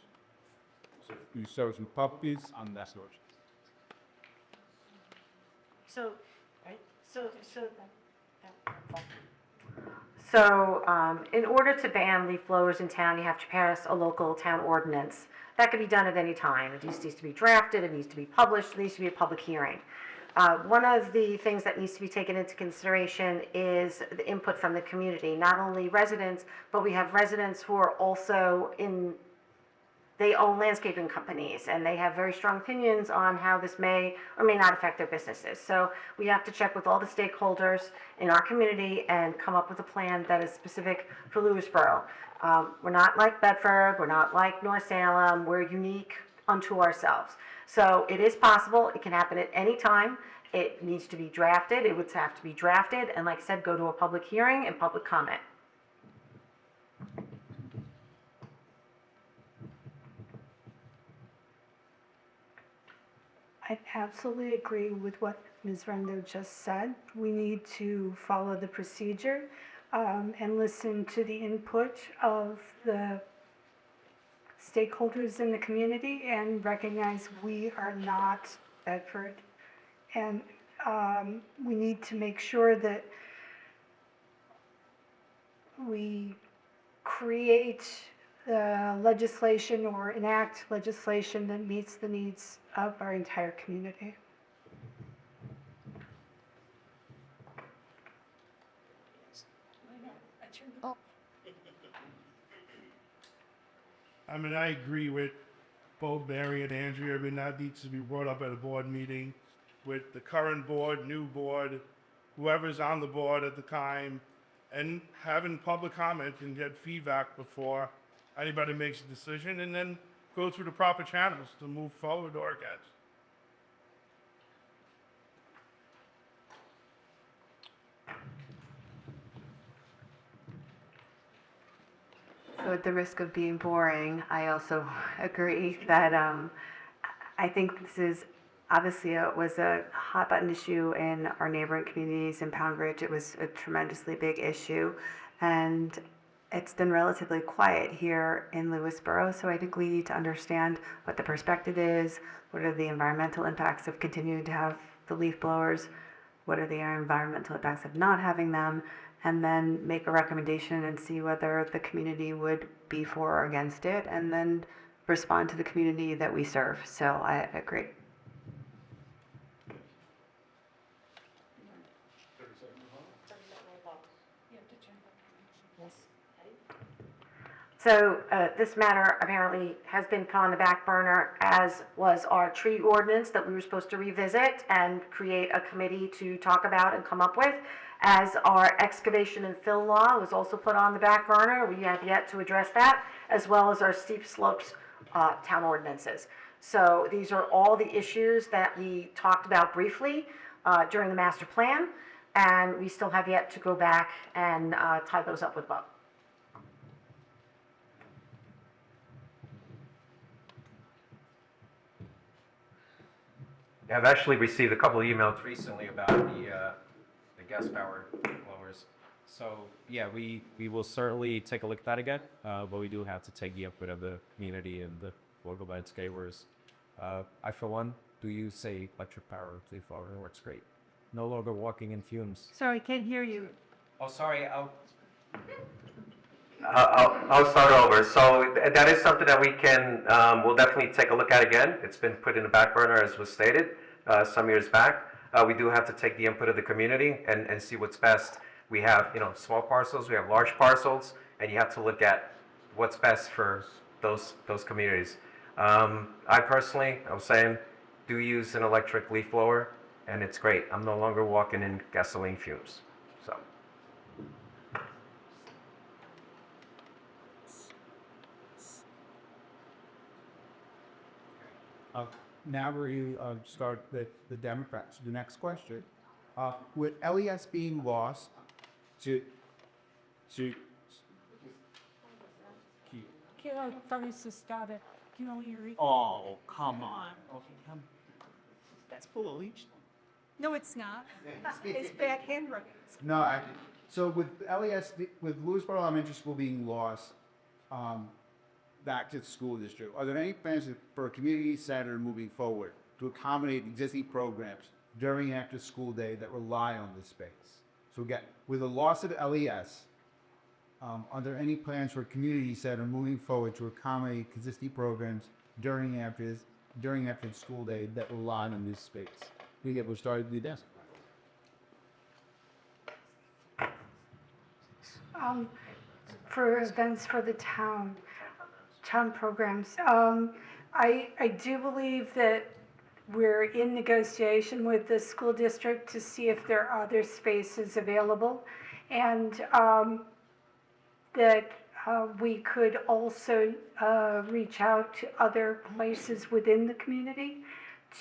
So we start with Republicans on that source. So, in order to ban leaf blowers in town, you have to pass a local town ordinance. That can be done at any time. It just needs to be drafted, it needs to be published, it needs to be a public hearing. One of the things that needs to be taken into consideration is the input from the community, not only residents, but we have residents who are also they own landscaping companies, and they have very strong opinions on how this may or may not affect their businesses. So we have to check with all the stakeholders in our community and come up with a plan that is specific for Lewisboro. We're not like Bedford, we're not like North Salem, we're unique unto ourselves. So it is possible, it can happen at any time. It needs to be drafted, it would have to be drafted, and like I said, go to a public hearing and public comment. I absolutely agree with what Ms. Rendo just said. We need to follow the procedure and listen to the input of the stakeholders in the community and recognize we are not Bedford. And we need to make sure that we create legislation or enact legislation that meets the needs of our entire community. I mean, I agree with both Mary and Andrea. I mean, that needs to be brought up at a board meeting with the current board, new board, whoever's on the board at the time, and having public comment and get feedback before anybody makes a decision, and then go through the proper channels to move forward or against. So at the risk of being boring, I also agree that I think this is obviously was a hot button issue in our neighboring communities in Pound Ridge. It was a tremendously big issue, and it's been relatively quiet here in Lewisboro. So I think we need to understand what the perspective is, what are the environmental impacts of continuing to have the leaf blowers, what are the environmental impacts of not having them, and then make a recommendation and see whether the community would be for or against it, and then respond to the community that we serve. So I agree. So this matter apparently has been put on the back burner, as was our tree ordinance that we were supposed to revisit and create a committee to talk about and come up with, as our excavation and fill law was also put on the back burner. We have yet to address that, as well as our steep slopes town ordinances. So these are all the issues that we talked about briefly during the master plan, and we still have yet to go back and tie those up with Gbho. I've actually received a couple of emails recently about the gas power blowers. So, yeah, we will certainly take a look at that again, but we do have to take the input of the community and the local landscapers. I, for one, do use a electric power leaf blower. It works great. No longer walking in fumes. Sorry, can't hear you. Oh, sorry, I'll start over. So that is something that we can, we'll definitely take a look at again. It's been put in the back burner, as was stated, some years back. We do have to take the input of the community and see what's best. We have, small parcels, we have large parcels, and you have to look at what's best for those communities. I personally, I was saying, do use an electric leaf blower, and it's great. I'm no longer walking in gasoline fumes, so. Now we start with the Democrats. The next question, with LES being lost to keep. Quiero stare. Oh, come on. Okay, come. That's full of leech. No, it's not. It's bad handwriting. No, so with LES, with Lewisboro Elementary School being lost, back to the school district, are there any plans for a community center moving forward to accommodate existing programs during after school day that rely on this space? So again, with the loss of LES, are there any plans for communities that are moving forward to accommodate existing programs during and after the school day that rely on this space? We get started with this. For events for the town programs. I do believe that we're in negotiation with the school district to see if there are other spaces available, and that we could also reach out to other places within the community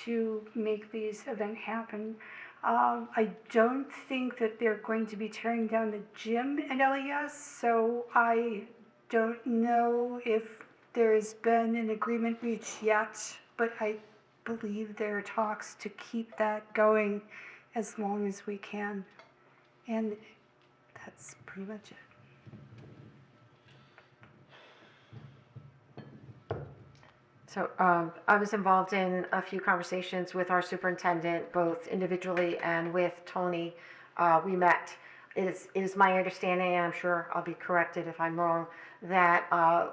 to make these events happen. I don't think that they're going to be tearing down the gym at LES, so I don't know if there's been an agreement reached yet, but I believe there are talks to keep that going as long as we can. And that's pretty much it. So I was involved in a few conversations with our superintendent, both individually and with Tony. We met. It is my understanding, and I'm sure I'll be corrected if I'm wrong, that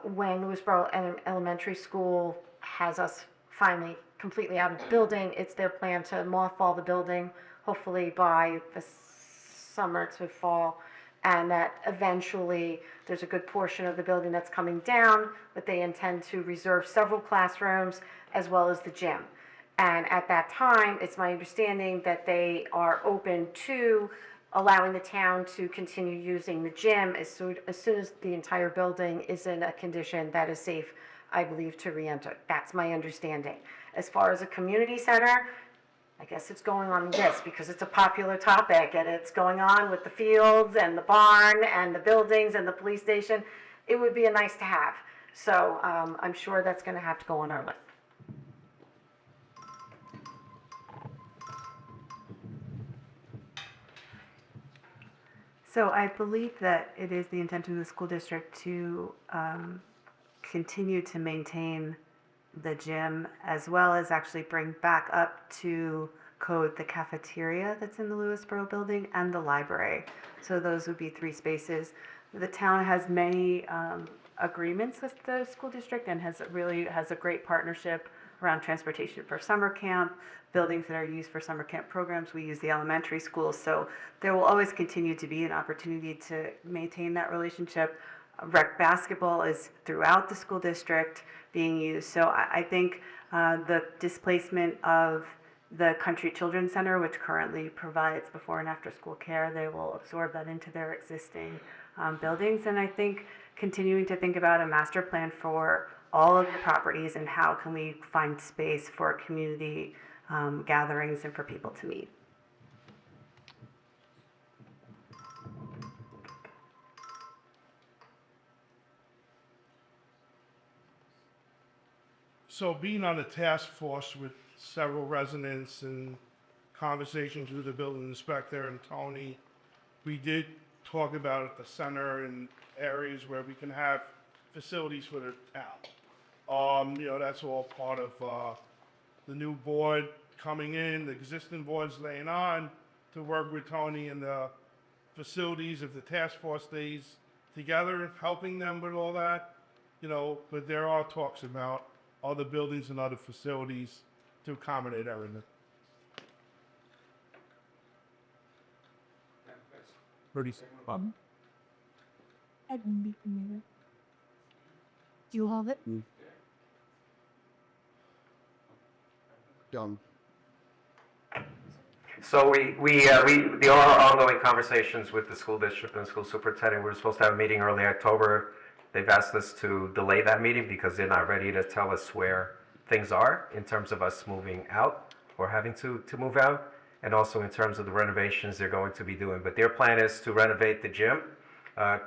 when Lewisboro Elementary School has us finally completely out of the building, it's their plan to mothball the building, hopefully by the summer to fall, and that eventually there's a good portion of the building that's coming down, but they intend to reserve several classrooms as well as the gym. And at that time, it's my understanding that they are open to allowing the town to continue using the gym as soon as the entire building is in a condition that is safe, I believe, to re-enter. That's my understanding. As far as a community center, I guess it's going on this because it's a popular topic, and it's going on with the fields and the barn and the buildings and the police station. It would be a nice to have. So I'm sure that's going to have to go on our list. So I believe that it is the intention of the school district to continue to maintain the gym, as well as actually bring back up to code the cafeteria that's in the Lewisboro building and the library. So those would be 3 spaces. The town has many agreements with the school district and has a great partnership around transportation for summer camp, buildings that are used for summer camp programs. We use the elementary schools, so there will always continue to be an opportunity to maintain that relationship. Rec basketball is throughout the school district being used. So I think the displacement of the Country Children's Center, which currently provides before and after school care, they will absorb that into their existing buildings. And I think continuing to think about a master plan for all of the properties and how can we find space for community gatherings and for people to meet. So being on the task force with several residents and conversations with the building inspector and Tony, we did talk about at the center and areas where we can have facilities for the town. That's all part of the new board coming in, the existing board's laying on to work with Tony and the facilities of the task force stays together, helping them with all that, but there are talks about other buildings and other facilities to accommodate everything. You have it? Done. So there are ongoing conversations with the school district and the school superintendent. We were supposed to have a meeting early October. They've asked us to delay that meeting because they're not ready to tell us where things are in terms of us moving out or having to move out, and also in terms of the renovations they're going to be doing. But their plan is to renovate the gym,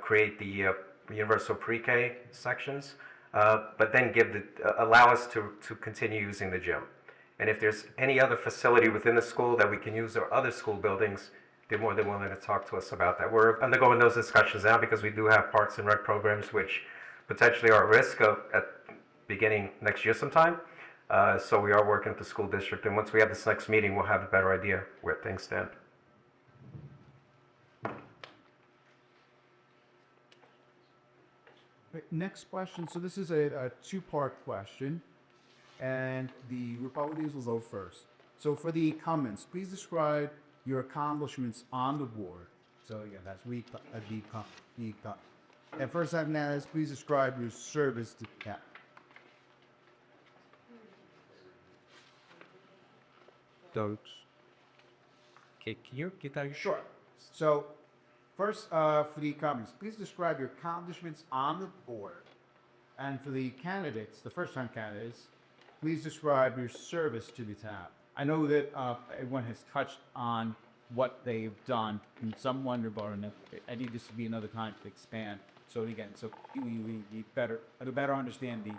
create the universal pre-K sections, but then allow us to continue using the gym. And if there's any other facility within the school that we can use or other school buildings, they're more than willing to talk to us about that. We're undergoing those discussions now because we do have parks and rec programs which potentially are at risk of at beginning next year sometime. So we are working with the school district, and once we have this next meeting, we'll have a better idea where things stand. next question. So this is a two-part question, and the Republicans will go first. So for the incumbents, please describe your accomplishments on the board. So again, that's and first time now is please describe your service to the town. Don't. Okay, can you get that? Sure. So first, for the incumbents, please describe your accomplishments on the board. And for the candidates, the first-time candidates, please describe your service to the town. I know that everyone has touched on what they've done in some wonderful, and I need this to be another time to expand. So again, so you better understand the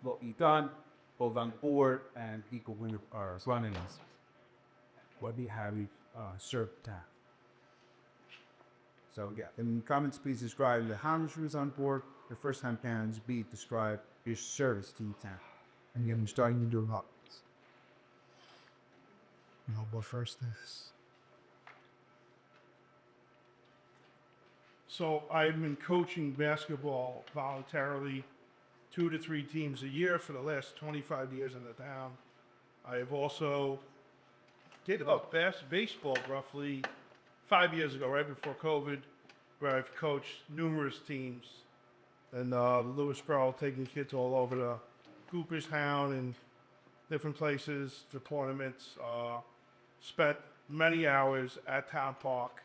what you've done, both on board and equal winner or running. What do you have served town? So yeah, in comments, please describe the how much was on board. Your first-time candidates, B, describe your service to the town. And again, we're starting to do about. I'll go first this. So I've been coaching basketball voluntarily 2 to 3 teams a year for the last 25 years in the town. I have also did baseball roughly 5 years ago, right before COVID, where I've coached numerous teams. And Lewisboro, taking kids all over the Cooperstown and different places for tournaments. Spent many hours at Town Park.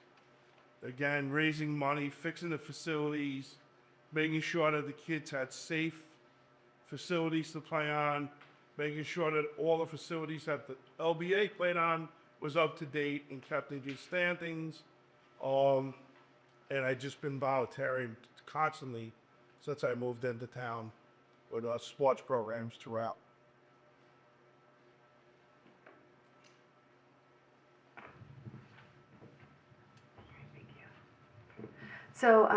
Again, raising money, fixing the facilities, making sure that the kids had safe facilities to play on, making sure that all the facilities that the LBA played on was up to date and kept in good standings. And I've just been volunteering constantly since I moved into town with sports programs throughout. So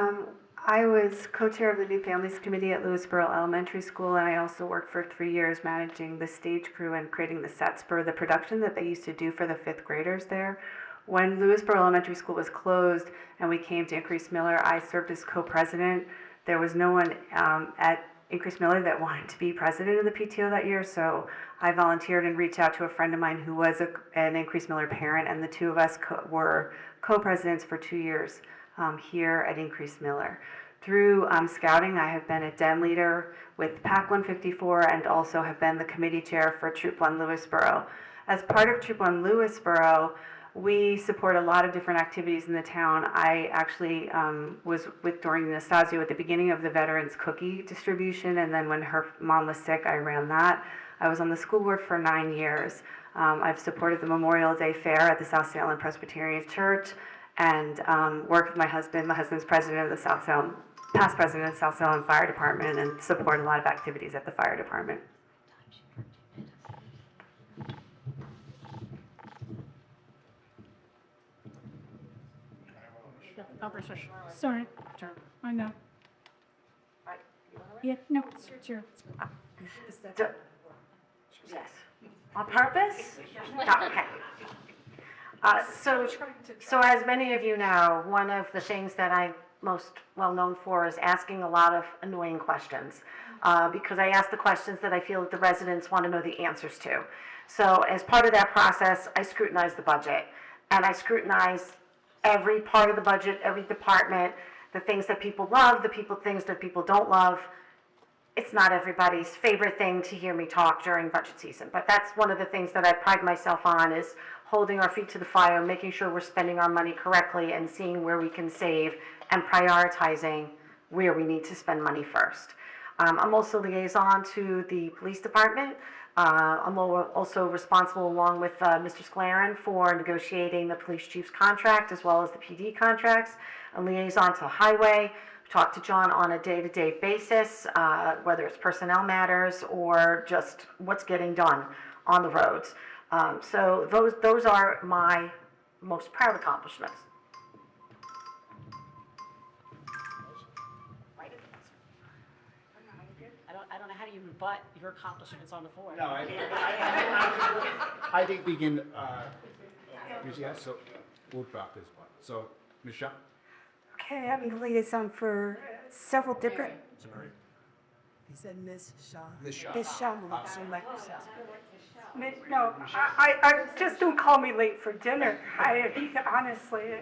I was co-chair of the New Families Committee at Lewisboro Elementary School, and I also worked for 3 years managing the stage crew and creating the sets for the production that they used to do for the 5th graders there. When Lewisboro Elementary School was closed and we came to Increase Miller, I served as co-president. There was no one at Increase Miller that wanted to be president of the PTO that year, so I volunteered and reached out to a friend of mine who was an Increase Miller parent, and the two of us were co-presidents for 2 years. Here at Increase Miller. Through scouting, I have been a DEM leader with PAC 154 and also have been the committee chair for Troop 1 Lewisboro. As part of Troop 1 Lewisboro, we support a lot of different activities in the town. I actually was with Doreen Anastasio at the beginning of the Veterans Cookie distribution, and then when her mom was sick, I ran that. I was on the school board for 9 years. I've supported the Memorial Day Fair at the South Salem Presbyterian Church, and worked with my husband. My husband's president of the South Salem, past president of the South Salem Fire Department, and support a lot of activities at the fire department. Sorry, I know. Yeah, no, sure. Yes. On purpose? No, okay. So as many of you know, one of the things that I'm most well known for is asking a lot of annoying questions, because I ask the questions that I feel that the residents want to know the answers to. So as part of that process, I scrutinize the budget, and I scrutinize every part of the budget, every department, the things that people love, things that people don't love. It's not everybody's favorite thing to hear me talk during budget season, but that's one of the things that I pride myself on, is holding our feet to the fire, making sure we're spending our money correctly and seeing where we can save and prioritizing where we need to spend money first. I'm also liaison to the police department. I'm also responsible, along with Mr. Sclaren, for negotiating the police chief's contract as well as the PD contracts. I'm liaison to highway. Talk to John on a day-to-day basis, whether it's personnel matters or just what's getting done on the roads. So those are my most proud accomplishments. I don't know how do you rebut your accomplishments on the floor. No, I think we can, so we'll drop this one. So, Michelle? Okay, I'm the liaison for several different. He said Miss Shaw. Miss Shaw. No, I just don't call me late for dinner. Honestly,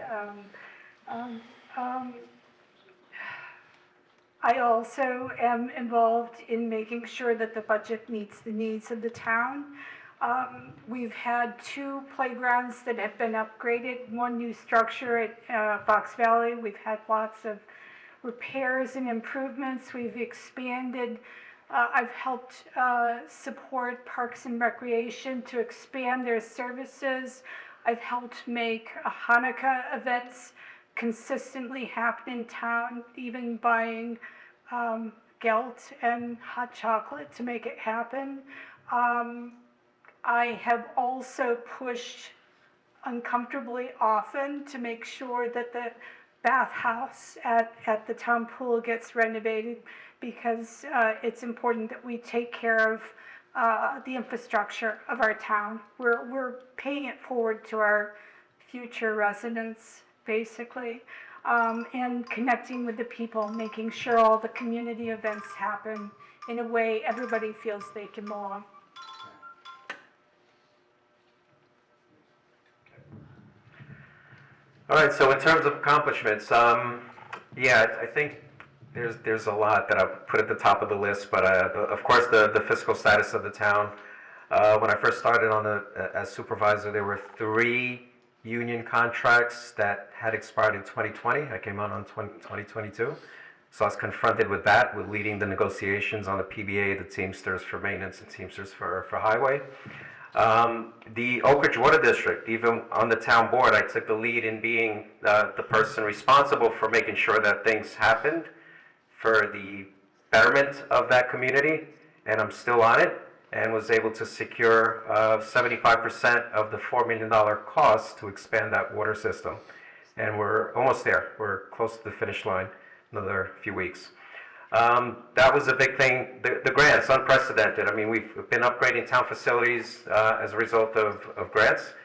um, um, I also am involved in making sure that the budget meets the needs of the town. We've had 2 playgrounds that have been upgraded, 1 new structure at Fox Valley. We've had lots of repairs and improvements. We've expanded. I've helped support Parks and Recreation to expand their services. I've helped make Hanukkah events consistently happen in town, even buying gelt and hot chocolate to make it happen. I have also pushed uncomfortably often to make sure that the bathhouse at the town pool gets renovated, because it's important that we take care of the infrastructure of our town. We're paying it forward to our future residents, basically, and connecting with the people, making sure all the community events happen in a way everybody feels they can belong. All right, so in terms of accomplishments, yeah, I think there's a lot that I've put at the top of the list, but of course the fiscal status of the town. When I first started as supervisor, there were 3 union contracts that had expired in 2020. I came on 2022. So I was confronted with that, with leading the negotiations on the PBA, the Teamsters for maintenance and Teamsters for highway. The Oak Ridge Water District, even on the town board, I took the lead in being the person responsible for making sure that things happened for the betterment of that community, and I'm still on it, and was able to secure 75% of the $4 million cost to expand that water system. And we're almost there. We're close to the finish line, another few weeks. That was a big thing. The grants, unprecedented. I mean, we've been upgrading town facilities as a result of grants.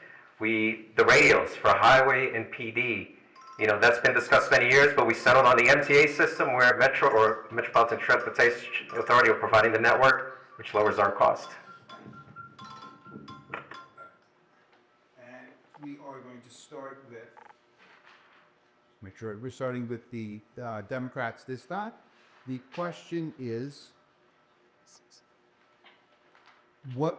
The radios for highway and PD, you know, that's been discussed many years, but we settled on the MTA system where Metro or Metropolitan Transportation Authority are providing the network, which lowers our cost. And we are going to start with, make sure we're starting with the Democrats this time. The question is, what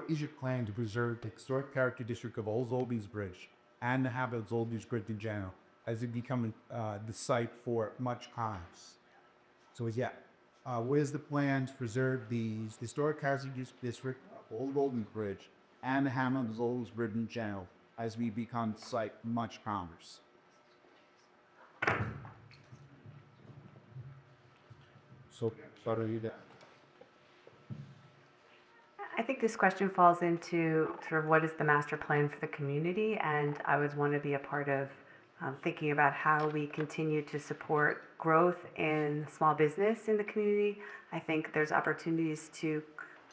is your plan to preserve the historic character district of Old Zolby's Bridge and the habit of Zolby's Bridge in general, as it becomes the site for much commerce? So yeah, what is the plan to preserve the historic character district of Old Zolby's Bridge and the hamlet of Zolby's Bridge in general, as we become the site for much commerce? So, I think this question falls into sort of what is the master plan for the community, and I would want to be a part of thinking about how we continue to support growth in small business in the community. I think there's opportunities to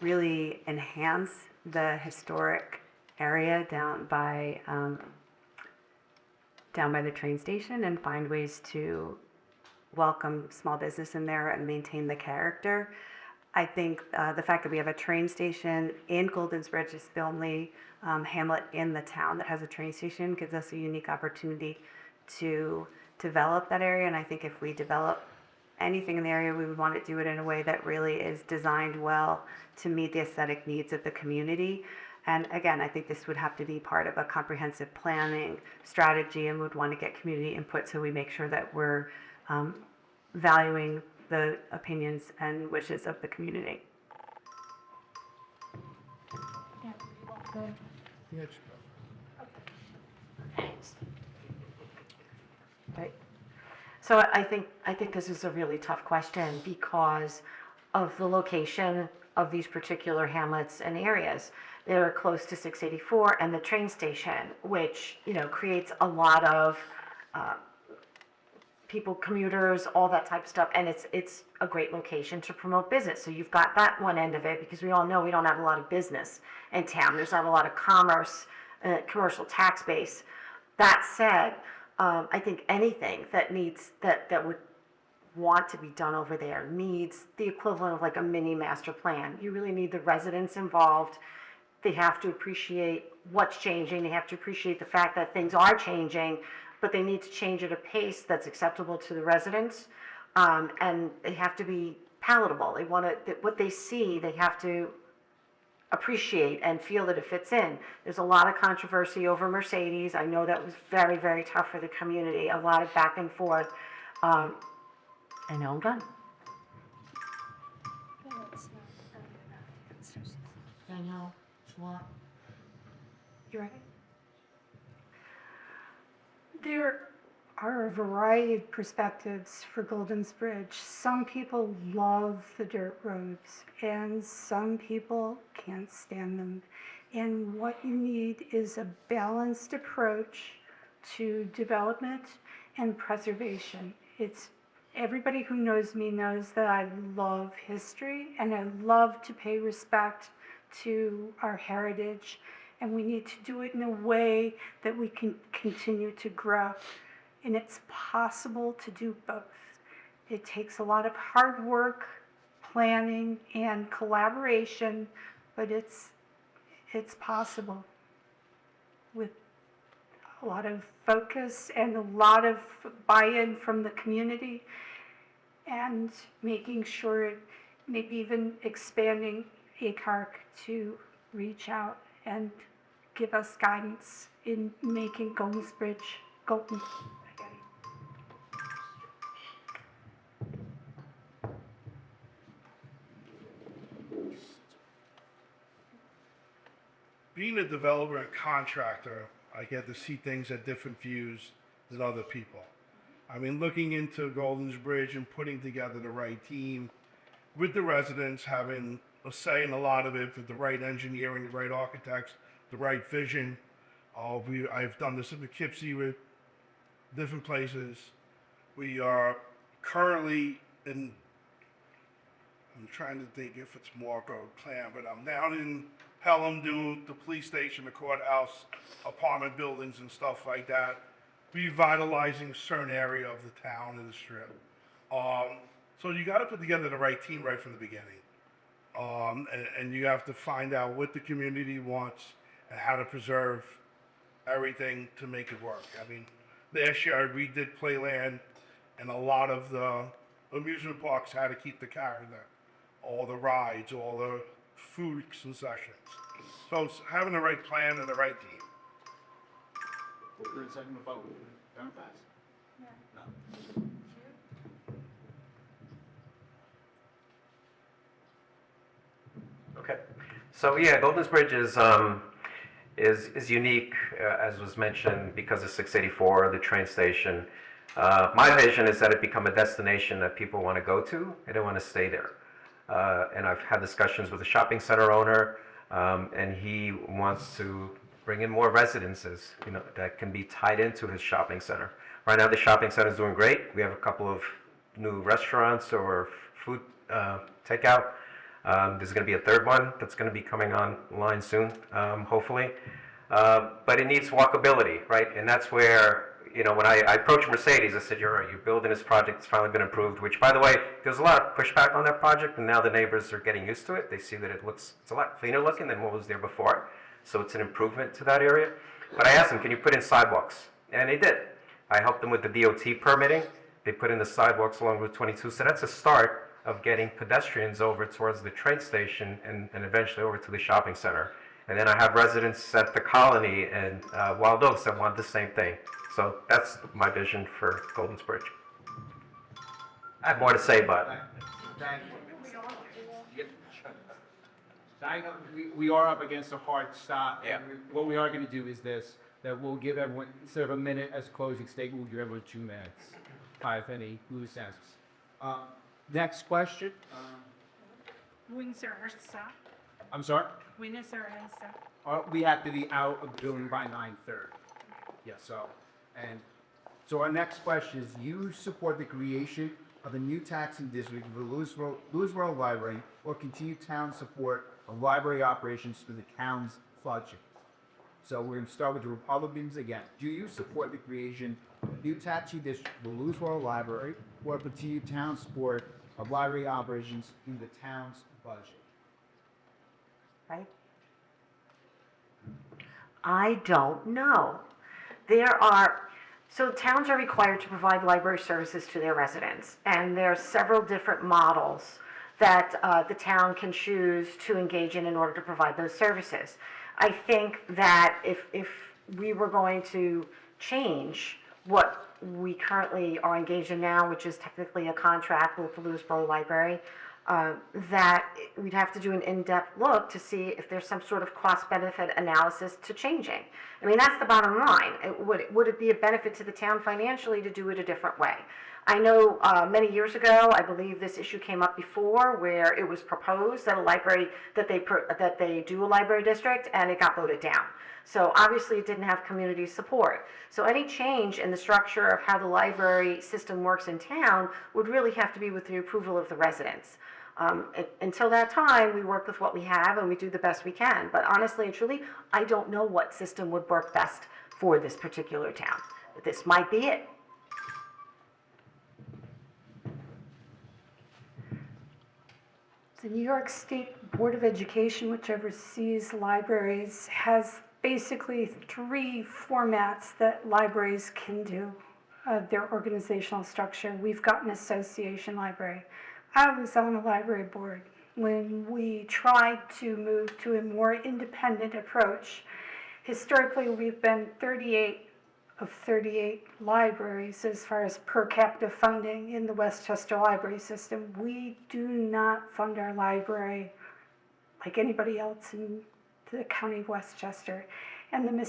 really enhance the historic area down by the train station and find ways to welcome small business in there and maintain the character. I think the fact that we have a train station in Golden's Bridge is the only hamlet in the town that has a train station, gives us a unique opportunity to develop that area. And I think if we develop anything in the area, we would want to do it in a way that really is designed well to meet the aesthetic needs of the community. And again, I think this would have to be part of a comprehensive planning strategy, and would want to get community input so we make sure that we're valuing the opinions and wishes of the community. Right. So I think this is a really tough question because of the location of these particular hamlets and areas. They're close to 684 and the train station, which, you know, creates a lot of people, commuters, all that type of stuff, and it's a great location to promote business. So you've got that one end of it, because we all know we don't have a lot of business in town. There's not a lot of commerce, commercial tax base. That said, I think anything that needs, that would want to be done over there needs the equivalent of like a mini master plan. You really need the residents involved. They have to appreciate what's changing. They have to appreciate the fact that things are changing, but they need to change at a pace that's acceptable to the residents. And they have to be palatable. They want to, what they see, they have to appreciate and feel that it fits in. There's a lot of controversy over Mercedes. I know that was very, very tough for the community, a lot of back and forth. I know I'm done. Danielle, what? You ready? There are a variety of perspectives for Golden's Bridge. Some people love the dirt roads, and some people can't stand them. And what you need is a balanced approach to development and preservation. Everybody who knows me knows that I love history, and I love to pay respect to our heritage, and we need to do it in a way that we can continue to grow. And it's possible to do both. It takes a lot of hard work, planning, and collaboration, but it's possible with a lot of focus and a lot of buy-in from the community, and making sure, maybe even expanding ACARC to reach out and give us guidance in making Golden's Bridge golden again. Being a developer and contractor, I get to see things at different views than other people. I mean, looking into Golden's Bridge and putting together the right team with the residents, having a say in a lot of it, with the right engineering, the right architects, the right vision. I've done this in Poughkeepsie with different places. We are currently in, I'm trying to think if it's more of a plan, but I'm down in Pelham doing the police station, the courthouse, apartment buildings and stuff like that, revitalizing a certain area of the town and the strip. So you got to put together the right team right from the beginning. And you have to find out what the community wants and how to preserve everything to make it work. I mean, last year I redid Playland, and a lot of the amusement parks had to keep the character, all the rides, all the food concessions. So it's having the right plan and the right team. We're talking about Democrats? No. Okay. So yeah, Golden's Bridge is unique, as was mentioned, because of 684, the train station. My vision is that it become a destination that people want to go to. They don't want to stay there. And I've had discussions with the shopping center owner, and he wants to bring in more residences, that can be tied into his shopping center. Right now, the shopping center is doing great. We have a couple of new restaurants or food takeout. There's going to be a third one that's going to be coming online soon, hopefully. But it needs walkability, right? And that's where, when I approached Mercedes, I said, you're right, you're building this project, it's finally been approved, which, by the way, there's a lot of pushback on that project, and now the neighbors are getting used to it. They see that it's a lot cleaner looking than what was there before. So it's an improvement to that area. But I asked them, can you put in sidewalks? And they did. I helped them with the DOT permitting. They put in the sidewalks along Route 22. So that's a start of getting pedestrians over towards the train station and eventually over to the shopping center. And then I have residents at the Colony and Wild Oaks that want the same thing. So that's my vision for Golden's Bridge. I have more to say, but We are up against a hard stop. Yeah. What we are going to do is this, that we'll give everyone, instead of a minute as closing statement, we'll give everyone 2 minutes. If any loose ends. Next question. Windsor Ursa. I'm sorry? Windsor Ursa. We have to be out of the building by 9:30. Yeah, so our next question is, you support the creation of a new taxing district for the Lewisboro Library, or continue town support of library operations through the town's flagship? So we're going to start with the Republicans again. Do you support the creation of a new taxi district for Lewisboro Library or continue town support of library operations in the town's budget? Right? I don't know. So towns are required to provide library services to their residents, and there are several different models that the town can choose to engage in order to provide those services. I think that if we were going to change what we currently are engaged in now, which is technically a contract with the Lewisboro Library, that we'd have to do an in-depth look to see if there's some sort of cost-benefit analysis to changing. I mean, that's the bottom line. Would it be a benefit to the town financially to do it a different way? I know many years ago, I believe this issue came up before, where it was proposed that that they do a library district, and it got voted down. So obviously it didn't have community support. So any change in the structure of how the library system works in town would really have to be with the approval of the residents. Until that time, we work with what we have and we do the best we can. But honestly and truly, I don't know what system would work best for this particular town. This might be it. The New York State Board of Education, which oversees libraries, has basically 3 formats that libraries can do, their organizational structure. We've got an association library. I was on the library board when we tried to move to a more independent approach. Historically, we've been 38 of 38 libraries as far as per capita funding in the Westchester library system. We do not fund our library like anybody else in the county of Westchester. And the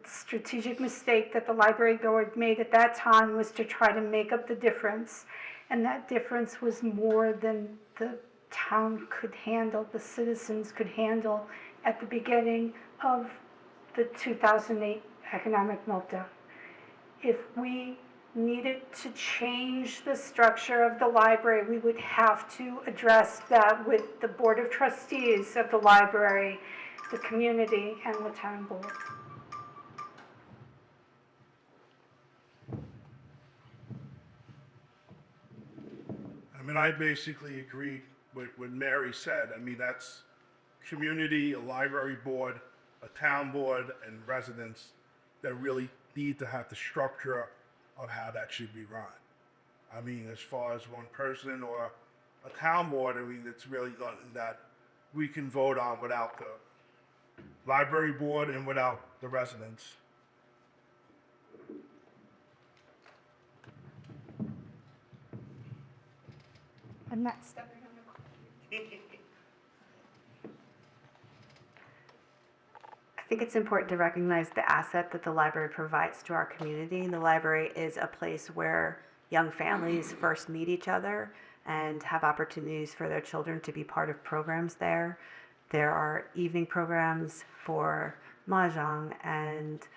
strategic mistake that the library board made at that time was to try to make up the difference. And that difference was more than the town could handle, the citizens could handle at the beginning of the 2008 economic meltdown. If we needed to change the structure of the library, we would have to address that with the Board of Trustees of the library, the community, and the town board. I mean, I basically agree with what Mary said. I mean, that's community, a library board, a town board, and residents that really need to have the structure of how that should be run. I mean, as far as one person or a town board, I mean, it's really nothing that we can vote on without the library board and without the residents. I'm not stepping on the I think it's important to recognize the asset that the library provides to our community. The library is a place where young families first meet each other and have opportunities for their children to be part of programs there. There are evening programs for mahjong and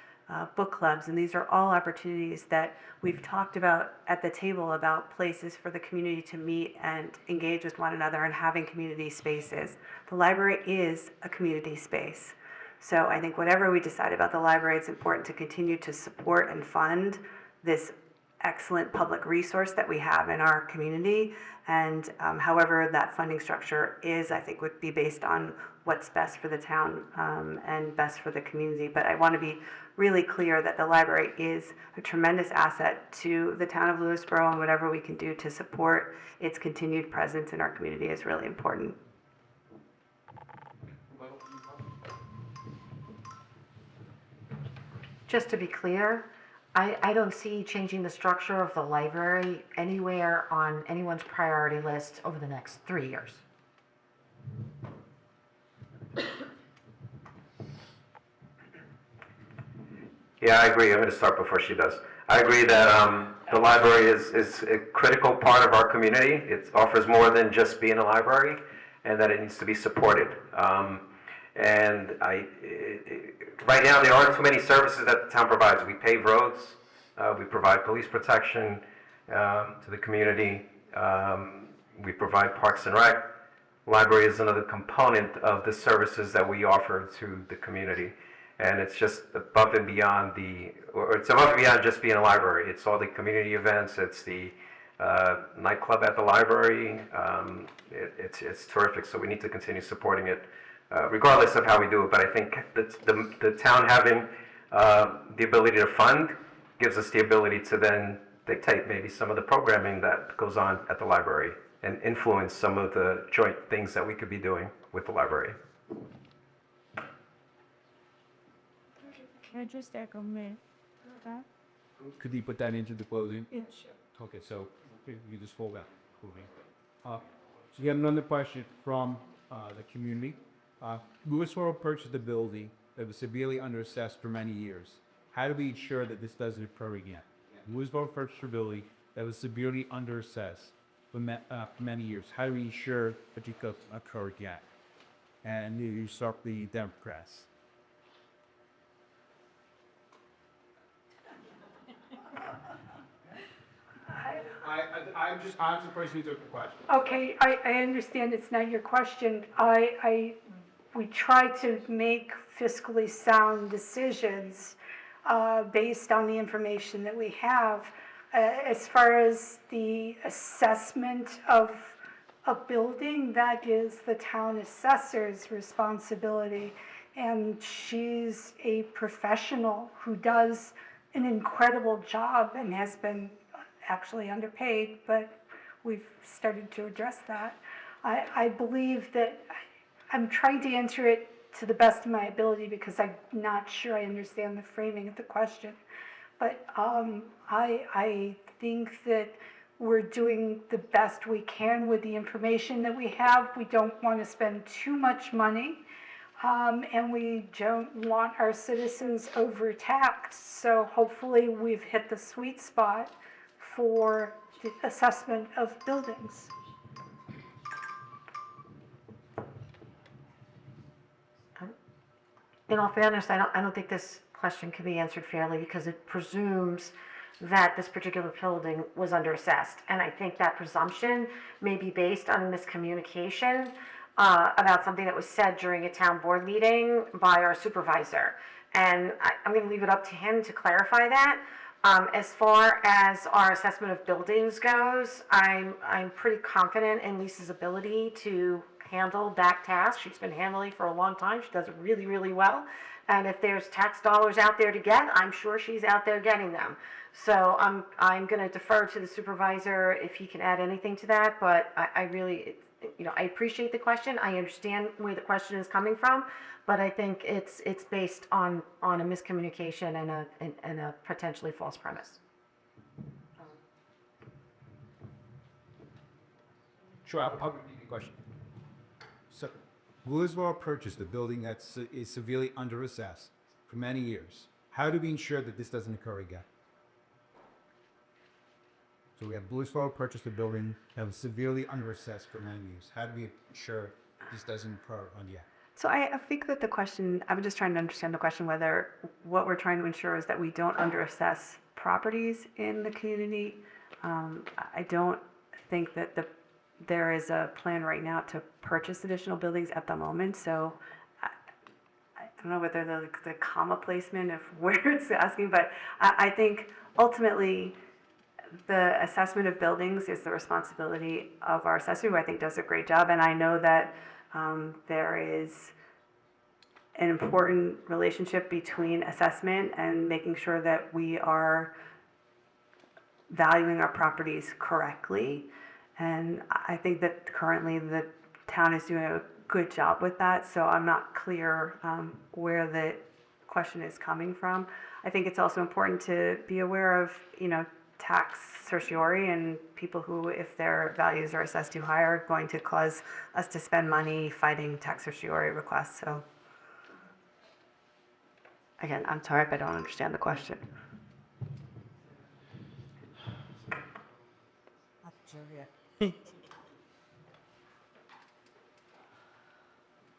book clubs, and these are all opportunities that we've talked about at the table, about places for the community to meet and engage with one another and having community spaces. The library is a community space. So I think whatever we decide about the library, it's important to continue to support and fund this excellent public resource that we have in our community. And however that funding structure is, I think would be based on what's best for the town and best for the community. But I want to be really clear that the library is a tremendous asset to the town of Lewisboro, and whatever we can do to support its continued presence in our community is really important. Just to be clear, I don't see changing the structure of the library anywhere on anyone's priority list over the next 3 years. Yeah, I agree. I'm going to start before she does. I agree that the library is a critical part of our community. It offers more than just being a library, and that it needs to be supported. Right now, there aren't too many services that the town provides. We pave roads, we provide police protection to the community, we provide parks and rec. Library is another component of the services that we offer to the community. And it's just above and beyond or it's above and beyond just being a library. It's all the community events, it's the nightclub at the library. It's terrific, so we need to continue supporting it, regardless of how we do it. But I think the town having the ability to fund gives us the ability to then dictate maybe some of the programming that goes on at the library and influence some of the joint things that we could be doing with the library. Can I just echo me? Could you put that into the closing? Yeah, sure. Okay, so you just fold that. So you have another question from the community. Lewisboro purchased a building that was severely underassessed for many years. How do we ensure that this doesn't occur again? Lewisboro purchased a building that was severely underassessed for many years. How do we ensure that it could occur again? And you start the Democrats. I'm surprised you took the question. Okay, I understand it's not your question. We try to make fiscally sound decisions based on the information that we have. As far as the assessment of a building, that is the town assessor's responsibility. And she's a professional who does an incredible job and has been actually underpaid, but we've started to address that. I believe that I'm trying to answer it to the best of my ability because I'm not sure I understand the framing of the question. But I think that we're doing the best we can with the information that we have. We don't want to spend too much money, and we don't want our citizens overtaxed. So hopefully we've hit the sweet spot for the assessment of buildings. In all fairness, I don't think this question can be answered fairly because it presumes that this particular building was underassessed. And I think that presumption may be based on miscommunication about something that was said during a town board meeting by our supervisor. And I'm going to leave it up to him to clarify that. As far as our assessment of buildings goes, I'm pretty confident in Lisa's ability to handle that task. She's been handling it for a long time. She does it really, really well. And if there's tax dollars out there to get, I'm sure she's out there getting them. So I'm going to defer to the supervisor if he can add anything to that. But I really, I appreciate the question. I understand where the question is coming from, but I think it's based on a miscommunication and a potentially false premise. Sure, I'll repeat the question. So, Lewisboro purchased a building that is severely underassessed for many years. How do we ensure that this doesn't occur again? So we have Lewisboro purchased a building that was severely underassessed for many years. How do we ensure this doesn't occur again? So I think that the question, I'm just trying to understand the question, whether what we're trying to ensure is that we don't underassess properties in the community. I don't think that there is a plan right now to purchase additional buildings at the moment. So I don't know whether the comma placement of where it's asking, but I think ultimately the assessment of buildings is the responsibility of our assessor, who I think does a great job. And I know that there is an important relationship between assessment and making sure that we are valuing our properties correctly. And I think that currently the town is doing a good job with that. So I'm not clear where the question is coming from. I think it's also important to be aware of, tax certiorari and people who, if their values are assessed too high, are going to cause us to spend money fighting tax certiorari requests. So again, I'm sorry if I don't understand the question.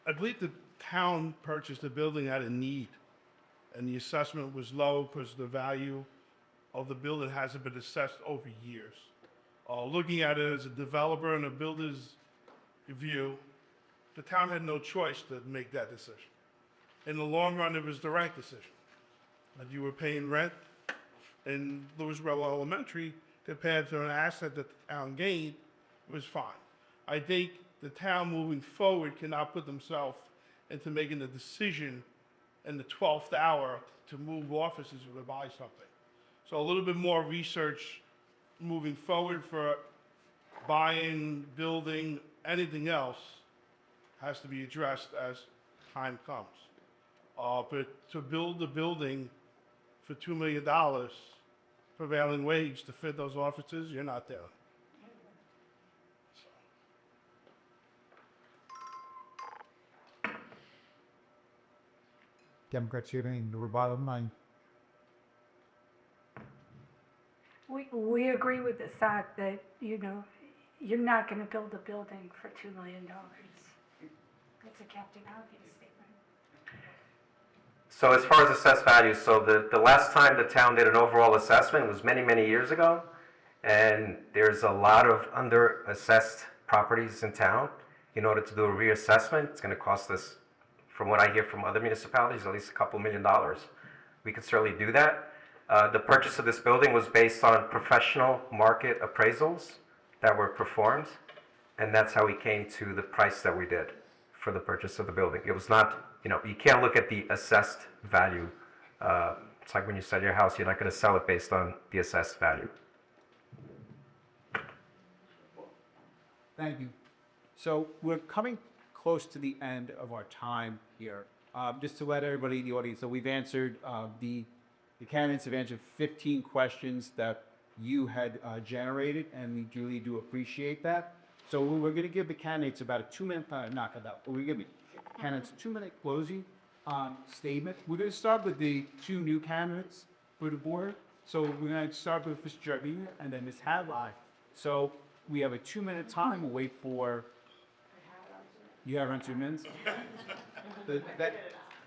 I believe the town purchased a building at a need, and the assessment was low because the value of the building hasn't been assessed over years. Looking at it as a developer and a builder's view, the town had no choice to make that decision. In the long run, it was the right decision. And you were paying rent in Lewisboro Elementary compared to an asset that the town gained was fine. I think the town moving forward cannot put themselves into making a decision in the 12th hour to move offices or to buy something. So a little bit more research moving forward for buying, building, anything else has to be addressed as time comes. But to build a building for $2 million, prevailing wage to fit those offices, you're not there. Democrats, you have anything to rebuttal on? We agree with the fact that, you know, you're not gonna build a building for $2 million. That's a Captain Obvious statement. So as far as assessed values, so the last time the town did an overall assessment was many, many years ago. And there's a lot of under-assessed properties in town. In order to do a reassessment, it's gonna cost us, from what I hear from other municipalities, at least a couple $1 million. We could certainly do that. The purchase of this building was based on professional market appraisals that were performed. And that's how we came to the price that we did for the purchase of the building. It was not, you know, you can't look at the assessed value. It's like when you sell your house, you're not gonna sell it based on the assessed value. Thank you. So we're coming close to the end of our time here. Just to let everybody in the audience, so we've answered, the candidates have answered 15 questions that you had generated, and we truly do appreciate that. So we're going to give the candidates about a 2-minute, knock it out. We're going to give the candidates a 2-minute closing statement. We're going to start with the 2 new candidates for the board. So we're going to start with Mr. Jardine and then Ms. Hadley. So we have a 2-minute time. We'll wait for. You have around 2 minutes.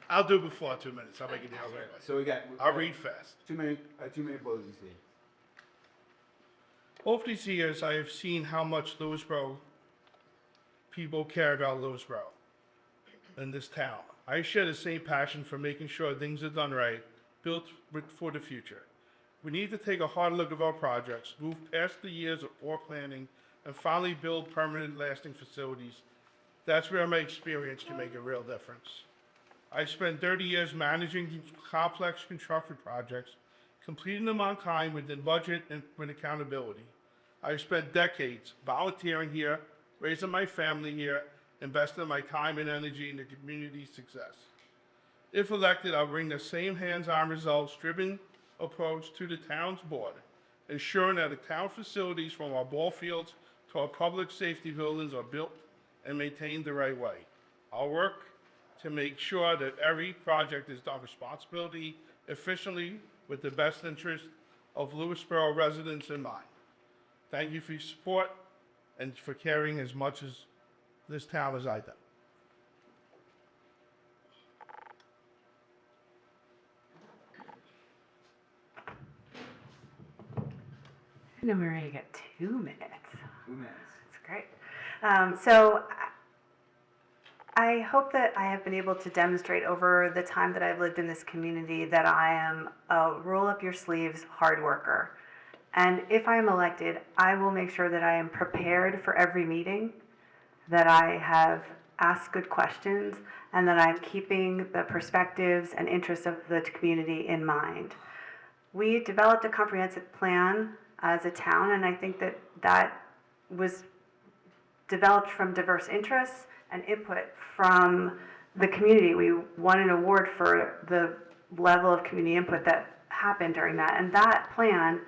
I'll do it before 2 minutes. I'll make it down. So we got. I'll read fast. 2-minute closing statement. Over these years, I have seen how much Lewisboro people care about Lewisboro and this town. I share the same passion for making sure things are done right, built for the future. We need to take a hard look at our projects, move past the years of poor planning, and finally build permanent, lasting facilities. That's where my experience can make a real difference. I spent 30 years managing complex construction projects, completing them on time within budget and with accountability. I've spent decades volunteering here, raising my family here, investing my time and energy in the community's success. If elected, I'll bring the same hands-on results-driven approach to the town's board, ensuring that the town facilities from our ball fields to our public safety buildings are built and maintained the right way. I'll work to make sure that every project is done responsibly, efficiently, with the best interest of Lewisboro residents in mind. Thank you for your support and for caring as much as this town as I do. And then we're ready to get 2 minutes. 2 minutes. That's great. So I hope that I have been able to demonstrate over the time that I've lived in this community that I am a roll-up-your-sleeves hard worker. And if I am elected, I will make sure that I am prepared for every meeting, that I have asked good questions, and that I'm keeping the perspectives and interests of the community in mind. We developed a comprehensive plan as a town, and I think that that was developed from diverse interests and input from the community. We won an award for the level of community input that happened during that, and that plan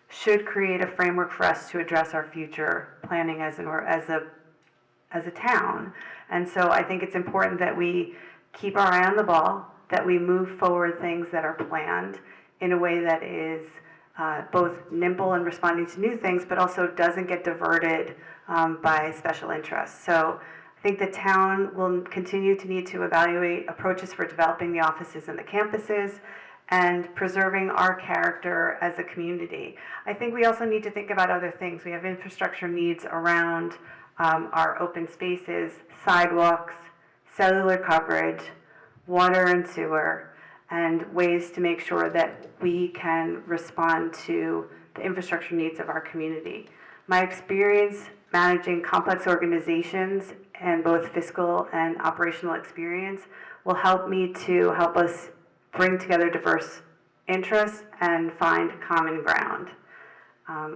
should create a framework for us to address our future planning as a town. And so I think it's important that we keep our eye on the ball, that we move forward things that are planned in a way that is both nimble in responding to new things, but also doesn't get diverted by special interests. So I think the town will continue to need to evaluate approaches for developing the offices and the campuses and preserving our character as a community. I think we also need to think about other things. We have infrastructure needs around our open spaces, sidewalks, cellular coverage, water and sewer, and ways to make sure that we can respond to the infrastructure needs of our community. My experience managing complex organizations and both fiscal and operational experience will help me to help us bring together diverse interests and find common ground.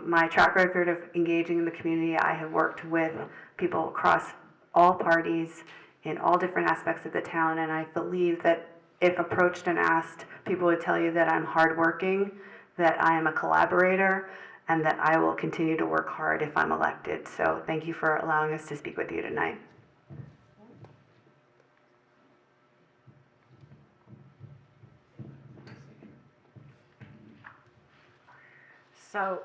My track record of engaging in the community, I have worked with people across all parties in all different aspects of the town, and I believe that if approached and asked, people would tell you that I'm hardworking, that I am a collaborator, and that I will continue to work hard if I'm elected. So thank you for allowing us to speak with you tonight. So,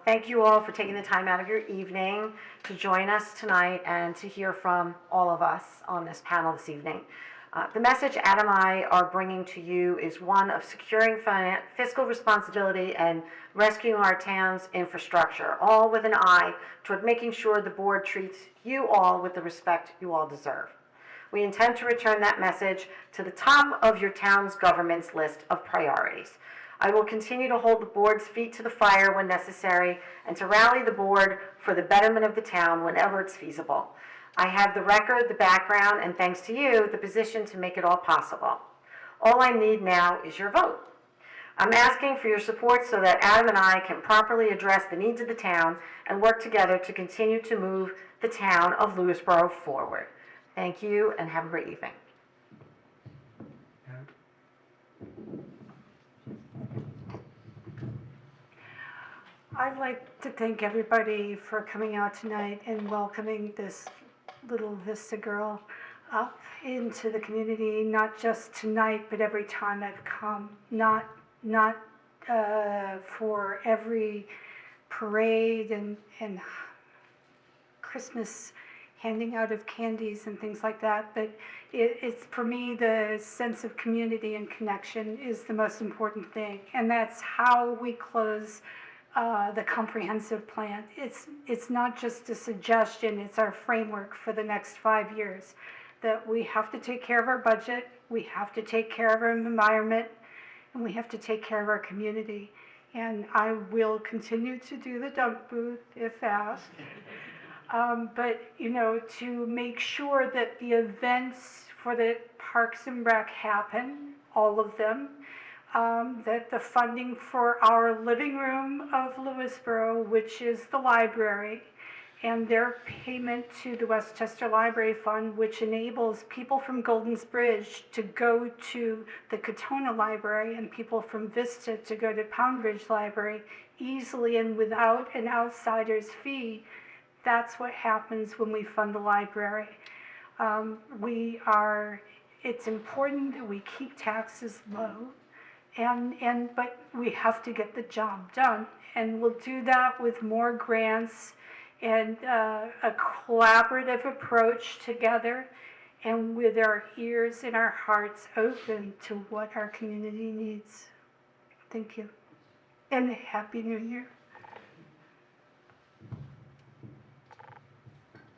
thank you all for taking the time out of your evening to join us tonight and to hear from all of us on this panel this evening. The message Adam and I are bringing to you is one of securing fiscal responsibility and rescuing our town's infrastructure, all with an eye toward making sure the board treats you all with the respect you all deserve. We intend to return that message to the top of your town's government's list of priorities. I will continue to hold the board's feet to the fire when necessary and to rally the board for the betterment of the town whenever it's feasible. I have the record, the background, and thanks to you, the position to make it all possible. All I need now is your vote. I'm asking for your support so that Adam and I can properly address the needs of the town and work together to continue to move the town of Lewisboro forward. Thank you and have a great evening. I'd like to thank everybody for coming out tonight and welcoming this little Vista girl up into the community, not just tonight, but every time I've come. Not for every parade and Christmas handing out of candies and things like that, but it's for me, the sense of community and connection is the most important thing, and that's how we close the comprehensive plan. It's not just a suggestion, it's our framework for the next 5 years, that we have to take care of our budget, we have to take care of our environment, and we have to take care of our community. And I will continue to do the dunk booth if asked. But, you know, to make sure that the events for the Parks and Rec happen, all of them, that the funding for our living room of Lewisboro, which is the library, and their payment to the Westchester Library Fund, which enables people from Golden's Bridge to go to the Katona Library and people from Vista to go to Pound Ridge Library easily and without an outsider's fee. That's what happens when we fund the library. It's important that we keep taxes low, but we have to get the job done. And we'll do that with more grants and a collaborative approach together, and with our ears and our hearts open to what our community needs. Thank you. And Happy New Year.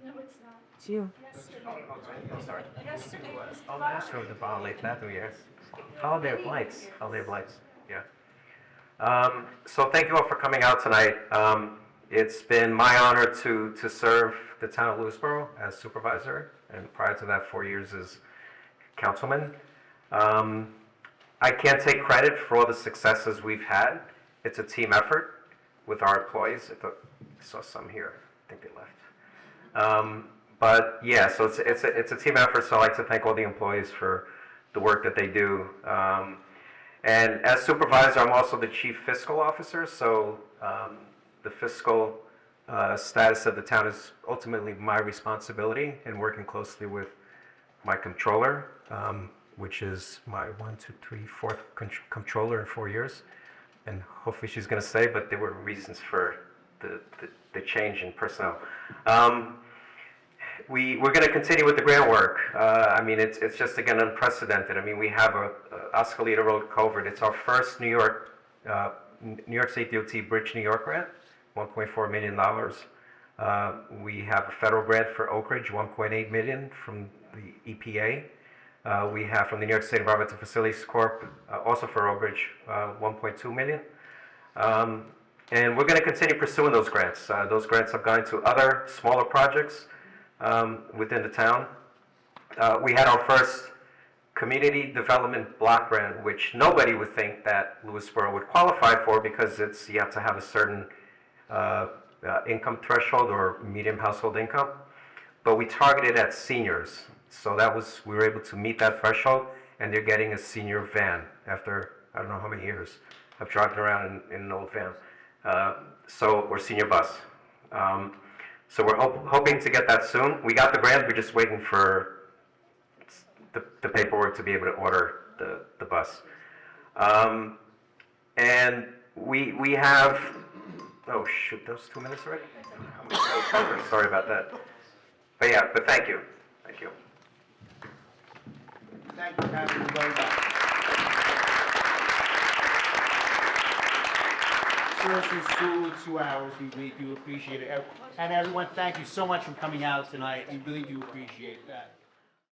No, it's not. It's you. Oh, sorry. Oh, that's true, the violate that, yes. Oh, they have lights. Oh, they have lights, yeah. So thank you all for coming out tonight. It's been my honor to serve the town of Lewisboro as supervisor, and prior to that, 4 years as councilman. I can't take credit for all the successes we've had. It's a team effort with our employees. I saw some here. I think they left. But yeah, so it's a team effort. So I'd like to thank all the employees for the work that they do. And as supervisor, I'm also the chief fiscal officer. So the fiscal status of the town is ultimately my responsibility, and working closely with my controller, which is my fourth controller in 4 years. And hopefully she's going to stay, but there were reasons for the change in personnel. We're going to continue with the grant work. I mean, it's just, again, unprecedented. I mean, we have a Oskaleta Road culvert. It's our first New York State DOT Bridge New York grant, $1.4 million. We have a federal grant for Oak Ridge, $1.8 million from the EPA. We have from the New York State Environmental Facilities Corp., also for Oak Ridge, 1.2 million. And we're going to continue pursuing those grants. Those grants have gone to other smaller projects within the town. We had our first community development block grant, which nobody would think that Lewisboro would qualify for because you have to have a certain income threshold or medium household income. But we targeted at seniors. So we were able to meet that threshold, and they're getting a senior van after I don't know how many years of driving around in an old van. Or senior bus. So we're hoping to get that soon. We got the grant, we're just waiting for the paperwork to be able to order the bus. And we have, oh shoot, that was 2 minutes already? Sorry about that. But yeah, but thank you. Thank you. Thank you, everybody. Seriously, 2 hours, we really do appreciate it. And everyone, thank you so much for coming out tonight. We really do appreciate that.